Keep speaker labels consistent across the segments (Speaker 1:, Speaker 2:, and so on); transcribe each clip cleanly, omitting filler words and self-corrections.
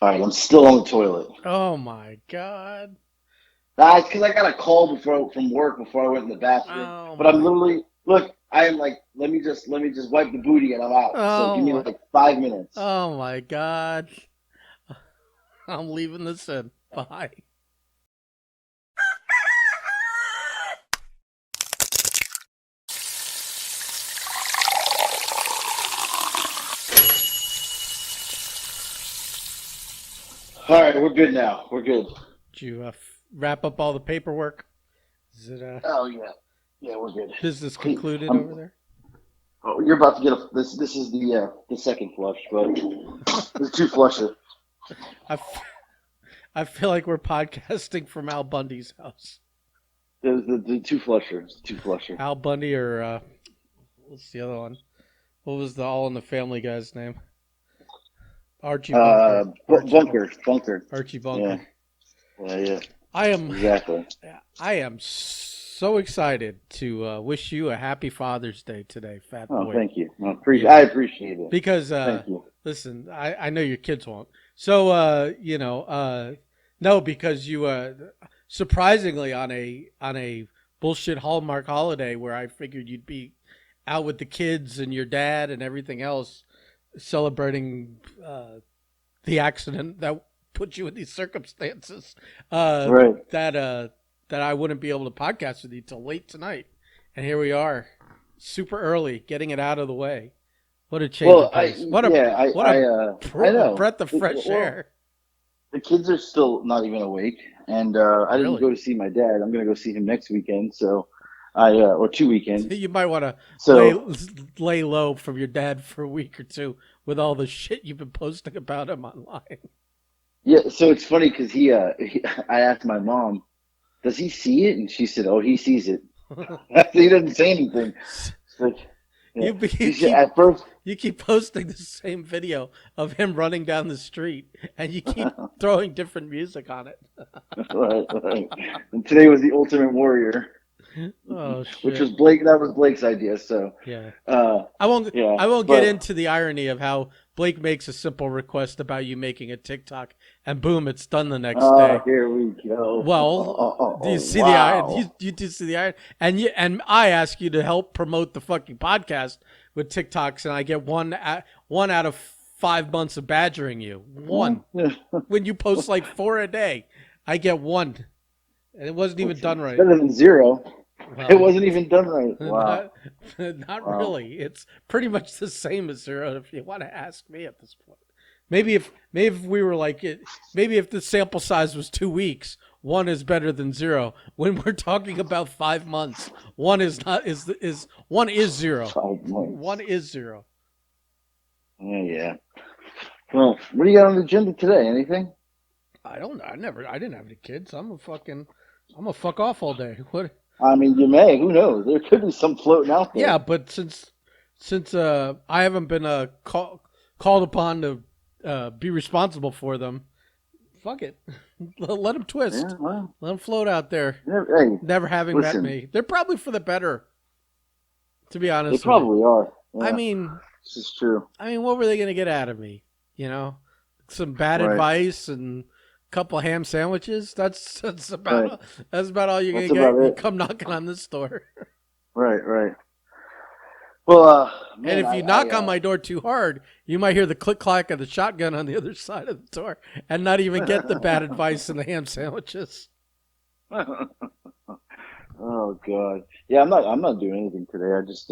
Speaker 1: All right, I'm still on the toilet.
Speaker 2: Oh my God.
Speaker 1: It's because I got a call from work before I went in the bathroom.
Speaker 2: Oh
Speaker 1: But I'm
Speaker 2: my.
Speaker 1: literally look. I am like, let me just wipe the booty and I'm out. So give
Speaker 2: Oh
Speaker 1: me
Speaker 2: my.
Speaker 1: like 5 minutes.
Speaker 2: Oh my God. I'm leaving this in. Bye.
Speaker 1: All right, we're good now. We're good.
Speaker 2: Did you wrap up all the paperwork? Is it
Speaker 1: Oh yeah, yeah, we're good.
Speaker 2: business
Speaker 1: Hey,
Speaker 2: concluded over there?
Speaker 1: oh, you're about to get a this. This is the second flush, but this is two flusher.
Speaker 2: I, f- I feel like we're podcasting from Al Bundy's house.
Speaker 1: The two flushers, two flusher.
Speaker 2: Al Bundy or what's the other one? What was the All in the Family guy's name? Archie Bunker. Archie Bunker.
Speaker 1: Bunker.
Speaker 2: Archie
Speaker 1: Yeah,
Speaker 2: Bunker.
Speaker 1: yeah, yeah.
Speaker 2: I am
Speaker 1: Exactly.
Speaker 2: I am so excited to wish you a happy Father's Day today, fat
Speaker 1: Oh,
Speaker 2: boy.
Speaker 1: thank you.
Speaker 2: Yeah,
Speaker 1: I appreciate it.
Speaker 2: because
Speaker 1: Thank you.
Speaker 2: listen, I know your kids won't. So no, because you surprisingly on a bullshit Hallmark holiday where I figured you'd be out with the kids and your dad and everything else celebrating the accident that put you in these circumstances. Uh,
Speaker 1: Right.
Speaker 2: that that I wouldn't be able to podcast with you till late tonight, and here we are, super early, getting it out of the way. What a change
Speaker 1: Well,
Speaker 2: of pace! What
Speaker 1: I
Speaker 2: a
Speaker 1: know.
Speaker 2: breath of fresh
Speaker 1: Well,
Speaker 2: air.
Speaker 1: the kids are still not even awake, and I didn't
Speaker 2: Really,
Speaker 1: go to see my dad. I'm gonna go see him next weekend. So or two weekends.
Speaker 2: you might want to lay
Speaker 1: So
Speaker 2: lay low from your dad for a week or two with all the shit you've been posting about him online.
Speaker 1: yeah. So it's funny because I asked my mom, does he see it? And she said, oh, he sees it. He doesn't say anything. It's like, yeah.
Speaker 2: You
Speaker 1: She said
Speaker 2: keep
Speaker 1: at first.
Speaker 2: you keep posting the same video of him running down the street, and you keep throwing different music on it.
Speaker 1: Right, right. And today was the Ultimate Warrior,
Speaker 2: Oh
Speaker 1: which
Speaker 2: shit!
Speaker 1: was Blake. That was Blake's idea. So,
Speaker 2: Yeah,
Speaker 1: uh,
Speaker 2: I won't.
Speaker 1: yeah.
Speaker 2: I won't get
Speaker 1: But
Speaker 2: into the irony of how Blake makes a simple request about you making a TikTok, and boom, it's done the next day.
Speaker 1: here we go.
Speaker 2: Well, do you see the irony?
Speaker 1: Wow.
Speaker 2: You do see the irony? And I ask you to help promote the fucking podcast with TikToks, and I get one out of 5 months of badgering you. One when you post like four a day, I get one, and it wasn't even done
Speaker 1: It's
Speaker 2: right.
Speaker 1: better than zero. It
Speaker 2: Well,
Speaker 1: wasn't even done right. Wow.
Speaker 2: not not
Speaker 1: Wow.
Speaker 2: really. It's pretty much the same as zero. If you want to ask me at this point, maybe if we were like it, maybe if the sample size was 2 weeks, one is better than zero. When we're talking about 5 months, one is not is one is zero.
Speaker 1: 5 months.
Speaker 2: One is zero.
Speaker 1: Yeah, yeah. Well, what do you got on the agenda today? Anything?
Speaker 2: I don't. I didn't have any kids. I'm a fuck off all day. What?
Speaker 1: I mean, you may. Who knows? There could be some floating out there.
Speaker 2: Yeah, but since I haven't been called upon to be responsible for them, fuck it. Let them
Speaker 1: Yeah,
Speaker 2: twist.
Speaker 1: well,
Speaker 2: Let them float out there.
Speaker 1: hey,
Speaker 2: Never having met
Speaker 1: listen,
Speaker 2: me. They're probably for the better, to be
Speaker 1: they
Speaker 2: honest with you.
Speaker 1: probably are.
Speaker 2: I
Speaker 1: Yeah,
Speaker 2: mean,
Speaker 1: this is true.
Speaker 2: what were they gonna get out of me? You know, some bad
Speaker 1: Right,
Speaker 2: advice and a couple ham sandwiches.
Speaker 1: right.
Speaker 2: That's about all you're gonna
Speaker 1: That's about
Speaker 2: get. You
Speaker 1: it.
Speaker 2: come knocking on this door.
Speaker 1: Right, right. Well,
Speaker 2: And
Speaker 1: man,
Speaker 2: if you knock on my door too hard, you might hear the click clack of the shotgun on the other side of the door and not even get the bad advice and the ham sandwiches.
Speaker 1: oh God, yeah, I'm not doing anything today. I just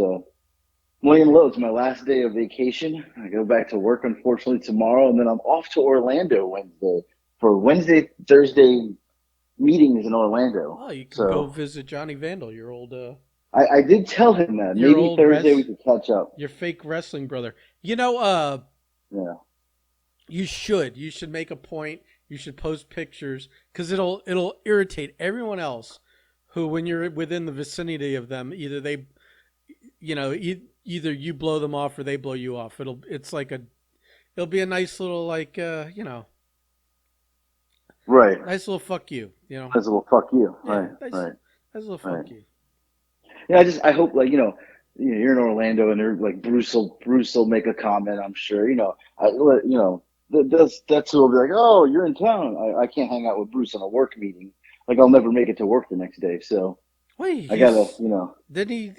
Speaker 1: laying low. It's my last day of vacation. I go back to work unfortunately tomorrow, and then I'm off to Orlando Wednesday for Wednesday, Thursday meetings in Orlando.
Speaker 2: Oh, you can go
Speaker 1: So
Speaker 2: visit Johnny Vandal,
Speaker 1: I did tell him that
Speaker 2: your
Speaker 1: maybe
Speaker 2: old
Speaker 1: Thursday we could catch up.
Speaker 2: your fake wrestling brother. You know,
Speaker 1: Yeah.
Speaker 2: you should make a point. You should post pictures because it'll irritate everyone else who, when you're within the vicinity of them, either they, either you blow them off or they blow you off. It'll be a nice little like
Speaker 1: Right.
Speaker 2: nice little fuck you. You know,
Speaker 1: As well, fuck you.
Speaker 2: yeah,
Speaker 1: Right. Right.
Speaker 2: nice little
Speaker 1: Right.
Speaker 2: fuck you.
Speaker 1: Yeah. I hope like you're in Orlando and they're like Bruce will make a comment. I'm sure I you know that's who will be like, oh, you're in town. I can't hang out with Bruce on a work meeting. Like I'll never make it to work the next day. So
Speaker 2: Wait,
Speaker 1: I gotta,
Speaker 2: he's didn't he?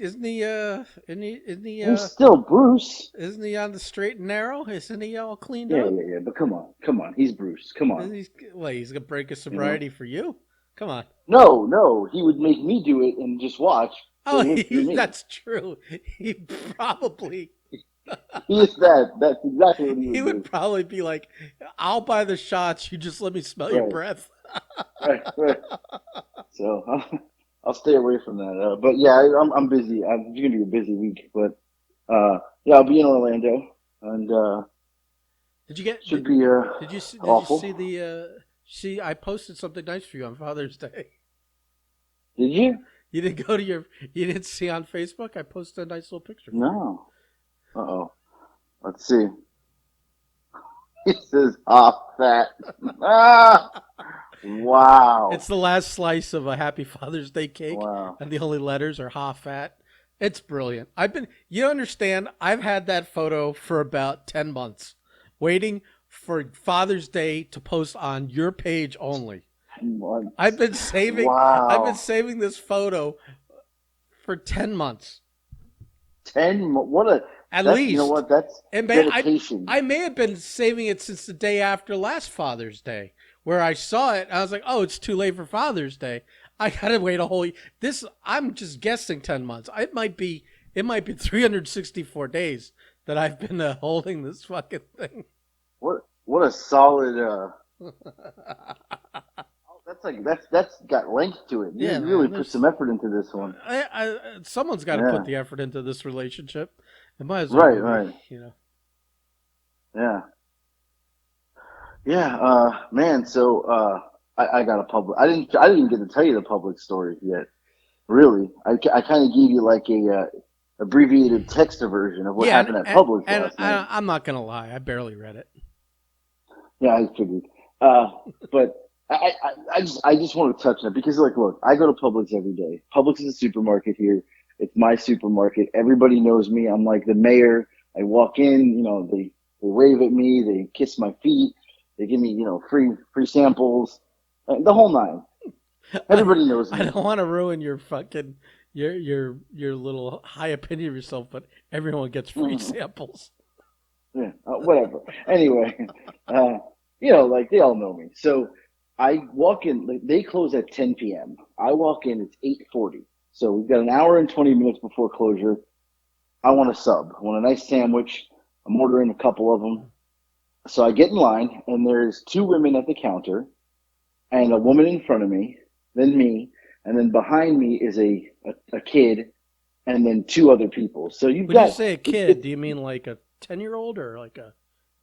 Speaker 1: he's still Bruce.
Speaker 2: Isn't he on the straight and narrow? Isn't he all cleaned
Speaker 1: Yeah,
Speaker 2: up?
Speaker 1: yeah, yeah. But come on. He's Bruce. Come on.
Speaker 2: Isn't he? Wait, he's gonna break his
Speaker 1: You know.
Speaker 2: sobriety for you? Come on.
Speaker 1: No, no. He would make me do it and just watch.
Speaker 2: Oh,
Speaker 1: He'll live through me.
Speaker 2: that's true. He probably
Speaker 1: He is that. That's exactly what he
Speaker 2: he
Speaker 1: would
Speaker 2: would
Speaker 1: do.
Speaker 2: probably be like, "I'll buy the shots. You just let me smell your
Speaker 1: Right,
Speaker 2: breath."
Speaker 1: right. So I'll stay away from that. But yeah, I'm busy. It's gonna be a busy week. But yeah, I'll be in Orlando, and
Speaker 2: Did you get?
Speaker 1: should be
Speaker 2: Did you see
Speaker 1: awful.
Speaker 2: the? See, I posted something nice for you on Father's Day.
Speaker 1: Did you?
Speaker 2: You didn't go to your. You didn't see on Facebook. I posted a nice little picture for you.
Speaker 1: No. Uh-oh. Let's see. He says off fat. Ah!
Speaker 2: It's
Speaker 1: Wow.
Speaker 2: the last slice of a Happy Father's Day cake,
Speaker 1: Wow.
Speaker 2: and the only letters are "ha fat." It's brilliant. I've been. You understand? I've had that photo for about 10 months, waiting for Father's Day to post on your page only. I've
Speaker 1: Months.
Speaker 2: been saving. I've been
Speaker 1: Wow.
Speaker 2: saving this photo for 10 months
Speaker 1: What a
Speaker 2: at
Speaker 1: that's you know
Speaker 2: least.
Speaker 1: what? That's
Speaker 2: And
Speaker 1: dedication.
Speaker 2: I may have been saving it since the day after last Father's Day, where I saw it. I was like, oh, it's too late for Father's Day. I gotta wait a whole. This I'm just guessing 10 months. It might be 364 days that I've been holding this fucking thing.
Speaker 1: What a solid that's like that's got length to it. You
Speaker 2: Yeah,
Speaker 1: really
Speaker 2: man.
Speaker 1: put some effort into this one.
Speaker 2: Someone's got to put
Speaker 1: Yeah.
Speaker 2: the effort into this relationship. It might as well
Speaker 1: Right,
Speaker 2: be me.
Speaker 1: right.
Speaker 2: You know.
Speaker 1: Yeah. Yeah, man, so I got a public I didn't even get to tell you the public story yet. Really. I kind of gave you like a abbreviated text version of what
Speaker 2: Yeah,
Speaker 1: happened at Publix last night.
Speaker 2: I'm not gonna lie. I barely read it.
Speaker 1: Yeah, I figured. Uh, but I just want to touch on it because, like, look, I go to Publix every day. Publix is a supermarket here. It's my supermarket. Everybody knows me. I'm like the mayor. I walk in, they wave at me, they kiss my feet, they give me, free samples, the whole nine.
Speaker 2: I
Speaker 1: Everybody knows
Speaker 2: I
Speaker 1: me.
Speaker 2: don't want to ruin your fucking your little high opinion of yourself, but everyone gets free samples.
Speaker 1: Yeah, whatever. Anyway, uh, like they all know me. So I walk in. Like, they close at 10 p.m. I walk in. It's 8:40. So we've got an hour and 20 minutes before closure. I want a sub. I want a nice sandwich. I'm ordering a couple of them. So I get in line, and there's two women at the counter, and a woman in front of me, then me, and then behind me is a kid, and then two other people. So you've
Speaker 2: When you
Speaker 1: got
Speaker 2: say a kid,
Speaker 1: it's
Speaker 2: do you mean like a 10-year-old or like a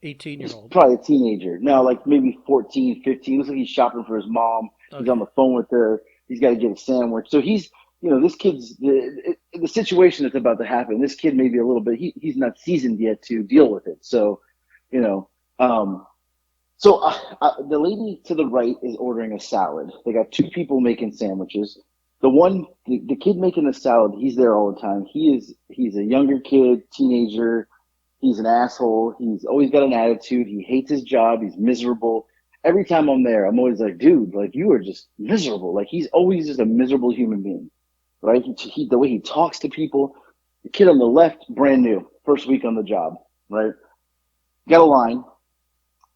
Speaker 2: 18-year
Speaker 1: he's
Speaker 2: old?
Speaker 1: probably a teenager. No, like maybe 14, 15. Looks like he's shopping for his mom. He's on
Speaker 2: Okay.
Speaker 1: the phone with her. He's got to get a sandwich. So he's, this kid's, the situation that's about to happen, this kid may be a little bit, he's not seasoned yet to deal with it. So, you know, um, the lady to the right is ordering a salad. They got two people making sandwiches. The kid making the salad, he's there all the time. He's a younger kid, teenager. He's an asshole. He's always got an attitude. He hates his job. He's miserable. Every time I'm there, I'm always like, dude, like you are just miserable. Like he's always just a miserable human being, right? The way he talks to people. The kid on the left, brand new, first week on the job, right? Got a line,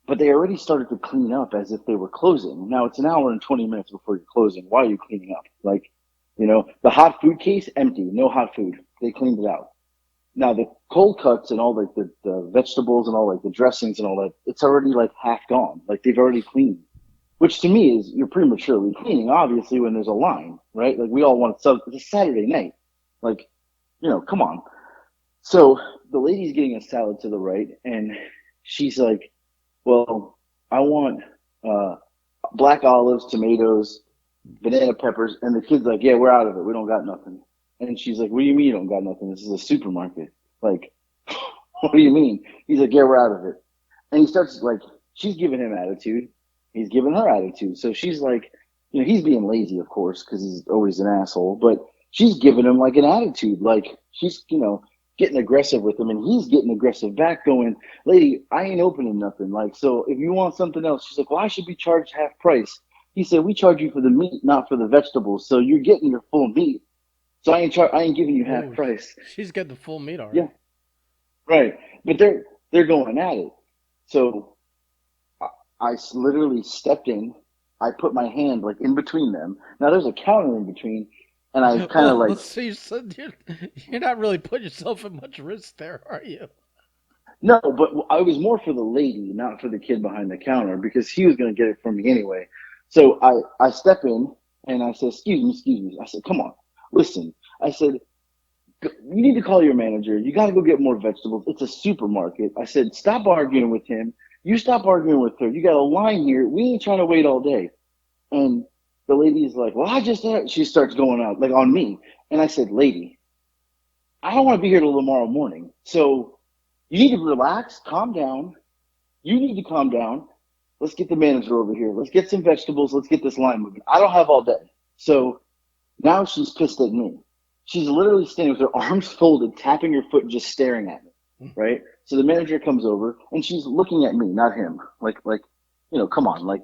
Speaker 1: but they already started to clean up as if they were closing. Now it's an hour and 20 minutes before you're closing. Why are you cleaning up? Like, the hot food case empty, no hot food. They cleaned it out. Now the cold cuts and all like the vegetables and all like the dressings and all that, it's already like half gone. Like they've already cleaned. Which to me is you're prematurely cleaning, obviously, when there's a line, right? Like we all want to it's a Saturday night. Like, come on. So the lady's getting a salad to the right and she's like, well, I want black olives, tomatoes, banana peppers, and the kid's like, yeah, we're out of it. We don't got nothing. And she's like, what do you mean you don't got nothing? This is a supermarket. Like, what do you mean? He's like, yeah, we're out of it. And he starts like, she's giving him attitude. He's giving her attitude. So she's like, he's being lazy, of course, because he's always an asshole. But she's giving him like an attitude. Like she's, getting aggressive with him, and he's getting aggressive back, going, "Lady, I ain't opening nothing. Like, so if you want something else," she's like, "Well, I should be charged half price." He said, "We charge you for the meat, not for the vegetables. So you're getting your full meat. So I ain't giving you half
Speaker 2: Oh,
Speaker 1: price."
Speaker 2: she's got the full meat
Speaker 1: Yeah,
Speaker 2: already.
Speaker 1: right. But they're going at it. So I, I literally stepped in. I put my hand like in between them. Now there's a counter in between, and I kind of
Speaker 2: Well,
Speaker 1: like
Speaker 2: let's see. You're not really putting yourself at much risk there, are you?
Speaker 1: no, but I was more for the lady, not for the kid behind the counter, because he was going to get it from me anyway. So I step in and I said, excuse me. I said, come on, listen. I said, you need to call your manager. You got to go get more vegetables. It's a supermarket. I said, stop arguing with him. You stop arguing with her. You got a line here. We ain't trying to wait all day. And the lady's like, well, I just, she starts going out like on me. And I said, lady, I don't want to be here till tomorrow morning. So you need to relax, calm down. You need to calm down. Let's get the manager over here. Let's get some vegetables. Let's get this line moving. I don't have all day. So now she's pissed at me. She's literally standing with her arms folded, tapping her foot, just staring at me. Right. So the manager comes over and she's looking at me, not him. Come on, what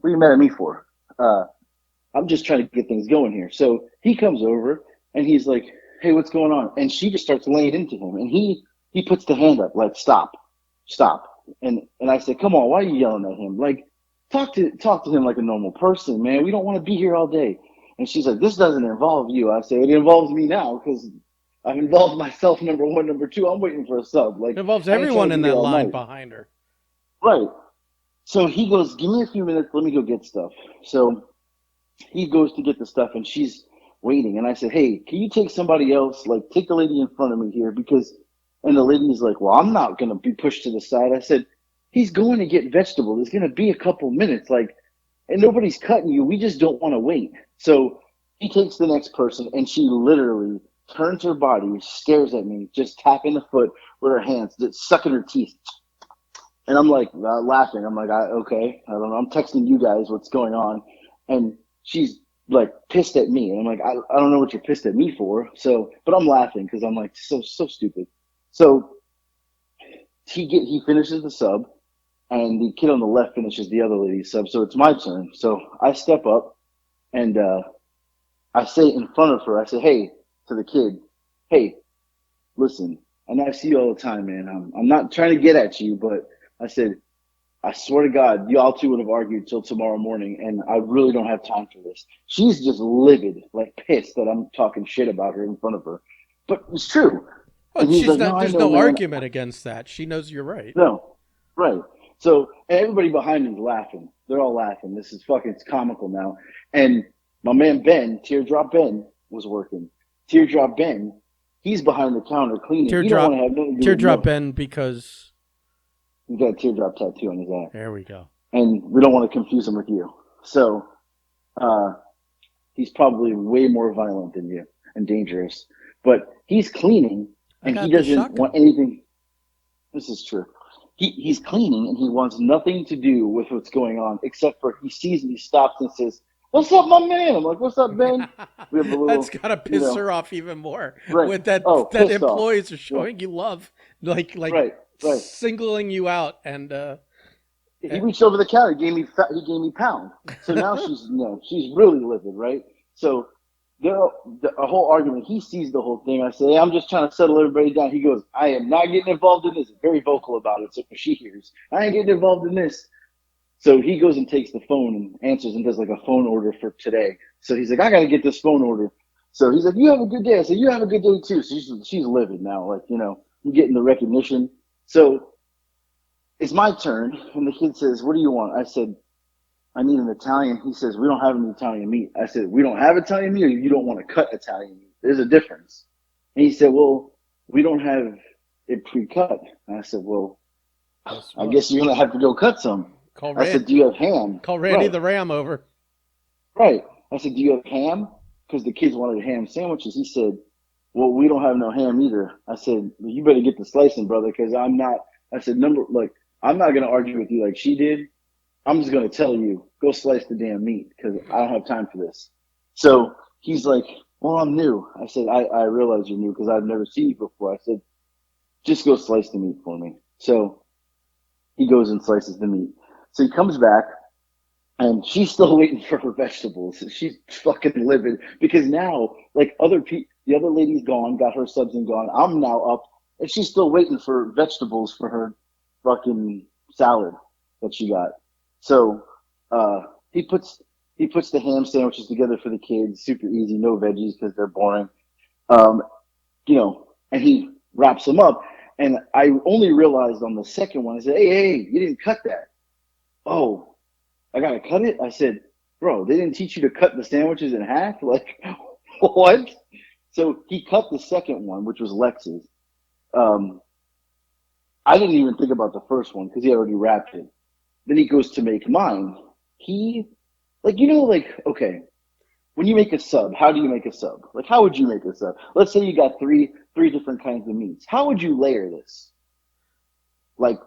Speaker 1: are you mad at me for? I'm just trying to get things going here. So he comes over and he's like, hey, what's going on? And she just starts laying into him. And he puts the hand up, like, stop. And I said, come on, why are you yelling at him? Like, talk to him like a normal person, man. We don't want to be here all day. And she's like, this doesn't involve you. I say, it involves me now because I've involved myself, number one. Number two, I'm waiting for a sub.
Speaker 2: It
Speaker 1: Like,
Speaker 2: involves
Speaker 1: I ain't trying
Speaker 2: everyone
Speaker 1: to
Speaker 2: in
Speaker 1: be here
Speaker 2: that
Speaker 1: all
Speaker 2: line
Speaker 1: night.
Speaker 2: behind her.
Speaker 1: Right. So he goes, give me a few minutes. Let me go get stuff. So he goes to get the stuff and she's waiting. And I said, hey, can you take somebody else? Like, take the lady in front of me here because, and the lady's like, well, I'm not going to be pushed to the side. I said, he's going to get vegetables. It's going to be a couple minutes. Like, and nobody's cutting you. We just don't want to wait. So he takes the next person and she literally turns her body, stares at me, just tapping the foot with her hands, just sucking her teeth. And I'm like laughing. I'm like, okay, I don't know. I'm texting you guys what's going on. And she's like pissed at me. And I'm like, I don't know what you're pissed at me for. So, but I'm laughing because I'm like, so stupid. So he finishes the sub and the kid on the left finishes the other lady's sub. So it's my turn. So I step up and I say in front of her, I say, hey, to the kid, hey, listen, I know I see you all the time, man. I'm not trying to get at you, but I said, I swear to God, y'all two would have argued till tomorrow morning, and I really don't have time for this. She's just livid, like pissed that I'm talking shit about her in front of her. But it's true.
Speaker 2: Well,
Speaker 1: And he's
Speaker 2: she's
Speaker 1: like, no,
Speaker 2: not.
Speaker 1: I
Speaker 2: There's
Speaker 1: know,
Speaker 2: no
Speaker 1: man.
Speaker 2: argument against that. She knows you're right.
Speaker 1: No. Right. So, and everybody behind me is laughing. They're all laughing. This is fucking, it's comical now. And my man Ben, Teardrop Ben, was working. Teardrop Ben, he's behind the counter cleaning. He don't want
Speaker 2: Teardrop,
Speaker 1: to have nothing to do with
Speaker 2: teardrop
Speaker 1: no.
Speaker 2: Ben, because
Speaker 1: He's got a teardrop tattoo on his eye.
Speaker 2: there we go.
Speaker 1: And we don't want to confuse him with you. So uh, he's probably way more violent than you and dangerous. But he's cleaning,
Speaker 2: I
Speaker 1: and he
Speaker 2: got the
Speaker 1: doesn't want
Speaker 2: shotgun.
Speaker 1: anything. This is true. He's cleaning, and he wants nothing to do with what's going on, except for he sees me, stops, and says, "What's up, my man?" I'm like, "What's up, Ben?" We have a
Speaker 2: That's
Speaker 1: little,
Speaker 2: gotta piss her off even more.
Speaker 1: right.
Speaker 2: When that
Speaker 1: Oh,
Speaker 2: that
Speaker 1: pissed off.
Speaker 2: employees are
Speaker 1: Yeah,
Speaker 2: showing you love, like
Speaker 1: right, right.
Speaker 2: singling you out, and
Speaker 1: He reached over the counter, he gave me pound. So now she's really livid, right? So there, a whole argument. He sees the whole thing. I say, hey, I'm just trying to settle everybody down. He goes, I am not getting involved in this. Very vocal about it. So she hears, I ain't getting involved in this. So he goes and takes the phone and answers and does like a phone order for today. So he's like, I got to get this phone order. So he's like, you have a good day. I said, you have a good day too. So she's livid now, like you're getting the recognition. So it's my turn, and the kid says, "What do you want?" I said, "I need an Italian." He says, "We don't have any Italian meat." I said, "We don't have Italian meat, or you don't want to cut Italian meat? There's a difference." And he said, "Well, we don't have it pre-cut." And I said, "Well,
Speaker 2: guess
Speaker 1: I
Speaker 2: what?
Speaker 1: guess you're gonna have to go cut some."
Speaker 2: Call
Speaker 1: I said,
Speaker 2: Rand,
Speaker 1: "Do you have ham?"
Speaker 2: call Randy
Speaker 1: Right,
Speaker 2: the Ram over.
Speaker 1: right. I said, "Do you have ham?" Because the kids wanted ham sandwiches. He said, "Well, we don't have no ham either." I said, well, "You better get the slicing, brother, because I'm not." I said, I'm not gonna argue with you like she did. I'm just gonna tell you, go slice the damn meat because I don't have time for this." So he's like, well, I'm new. I said, I realize you're new because I've never seen you before. I said, just go slice the meat for me. So he goes and slices the meat. So he comes back and she's still waiting for her vegetables. She's fucking livid because now, like the other lady's gone, got her subs and gone. I'm now up, and she's still waiting for vegetables for her fucking salad that she got. So uh, he puts he puts the ham sandwiches together for the kids, super easy, no veggies because they're boring. Um, and he wraps them up. And I only realized on the second one, I said, hey, you didn't cut that. Oh, I gotta cut it. I said, bro, they didn't teach you to cut the sandwiches in half. Like, what? So he cut the second one, which was Lex's. Um, I didn't even think about the first one because he already wrapped it. Then he goes to make mine. He, like, okay, when you make a sub, how do you make a sub? Like, how would you make a sub? Let's say you got three different kinds of meats. How would you layer this? Like,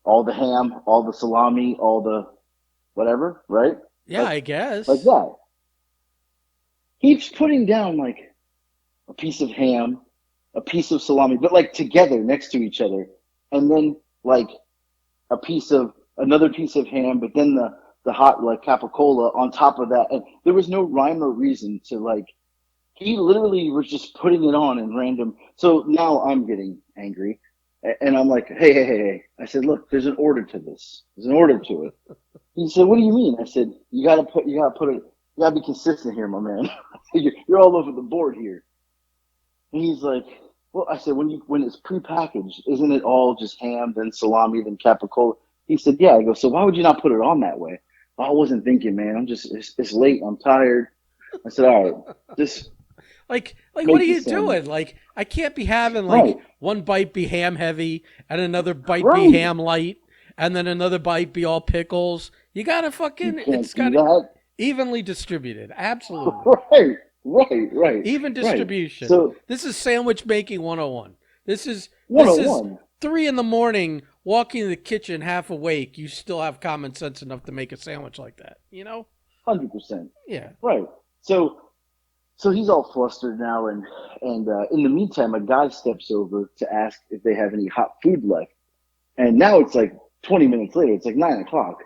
Speaker 1: all the ham, all the salami, all the whatever, right?
Speaker 2: Yeah,
Speaker 1: Like,
Speaker 2: I
Speaker 1: like
Speaker 2: guess.
Speaker 1: that. He's putting down like a piece of ham, a piece of salami, but like together next to each other, and then like a piece of another piece of ham, but then the hot like capicola on top of that, and there was no rhyme or reason to like. He literally was just putting it on in random. So now I'm getting angry, and I'm like, hey. I said, look, there's an order to this. There's an order to it. He said, what do you mean? I said, you gotta put it, you gotta be consistent here, my man. You're all over the board here. And he's like, well, I said, when it's prepackaged, isn't it all just ham, then salami, then capicola? He said, yeah. I go, so why would you not put it on that way? I wasn't thinking, man. It's late. I'm tired. I said, all right, just
Speaker 2: Like, what are
Speaker 1: make the
Speaker 2: you
Speaker 1: sandwich.
Speaker 2: doing? Like, I can't be having like
Speaker 1: Right,
Speaker 2: one bite be ham heavy and another bite be
Speaker 1: right.
Speaker 2: ham light and then another bite be all pickles. You gotta
Speaker 1: You
Speaker 2: fucking,
Speaker 1: can't
Speaker 2: it's
Speaker 1: do
Speaker 2: gotta
Speaker 1: that.
Speaker 2: evenly distributed. Absolutely.
Speaker 1: Right, right,
Speaker 2: Even
Speaker 1: right.
Speaker 2: distribution.
Speaker 1: So
Speaker 2: This is sandwich making 101. This is
Speaker 1: 101,
Speaker 2: 3 in the morning, walking in the kitchen half awake. You still have common sense enough to make a sandwich like that. You know?
Speaker 1: 100%.
Speaker 2: Yeah.
Speaker 1: Right. So so he's all flustered now, and in the meantime, a guy steps over to ask if they have any hot food left. And now it's like 20 minutes later. It's like 9 o'clock.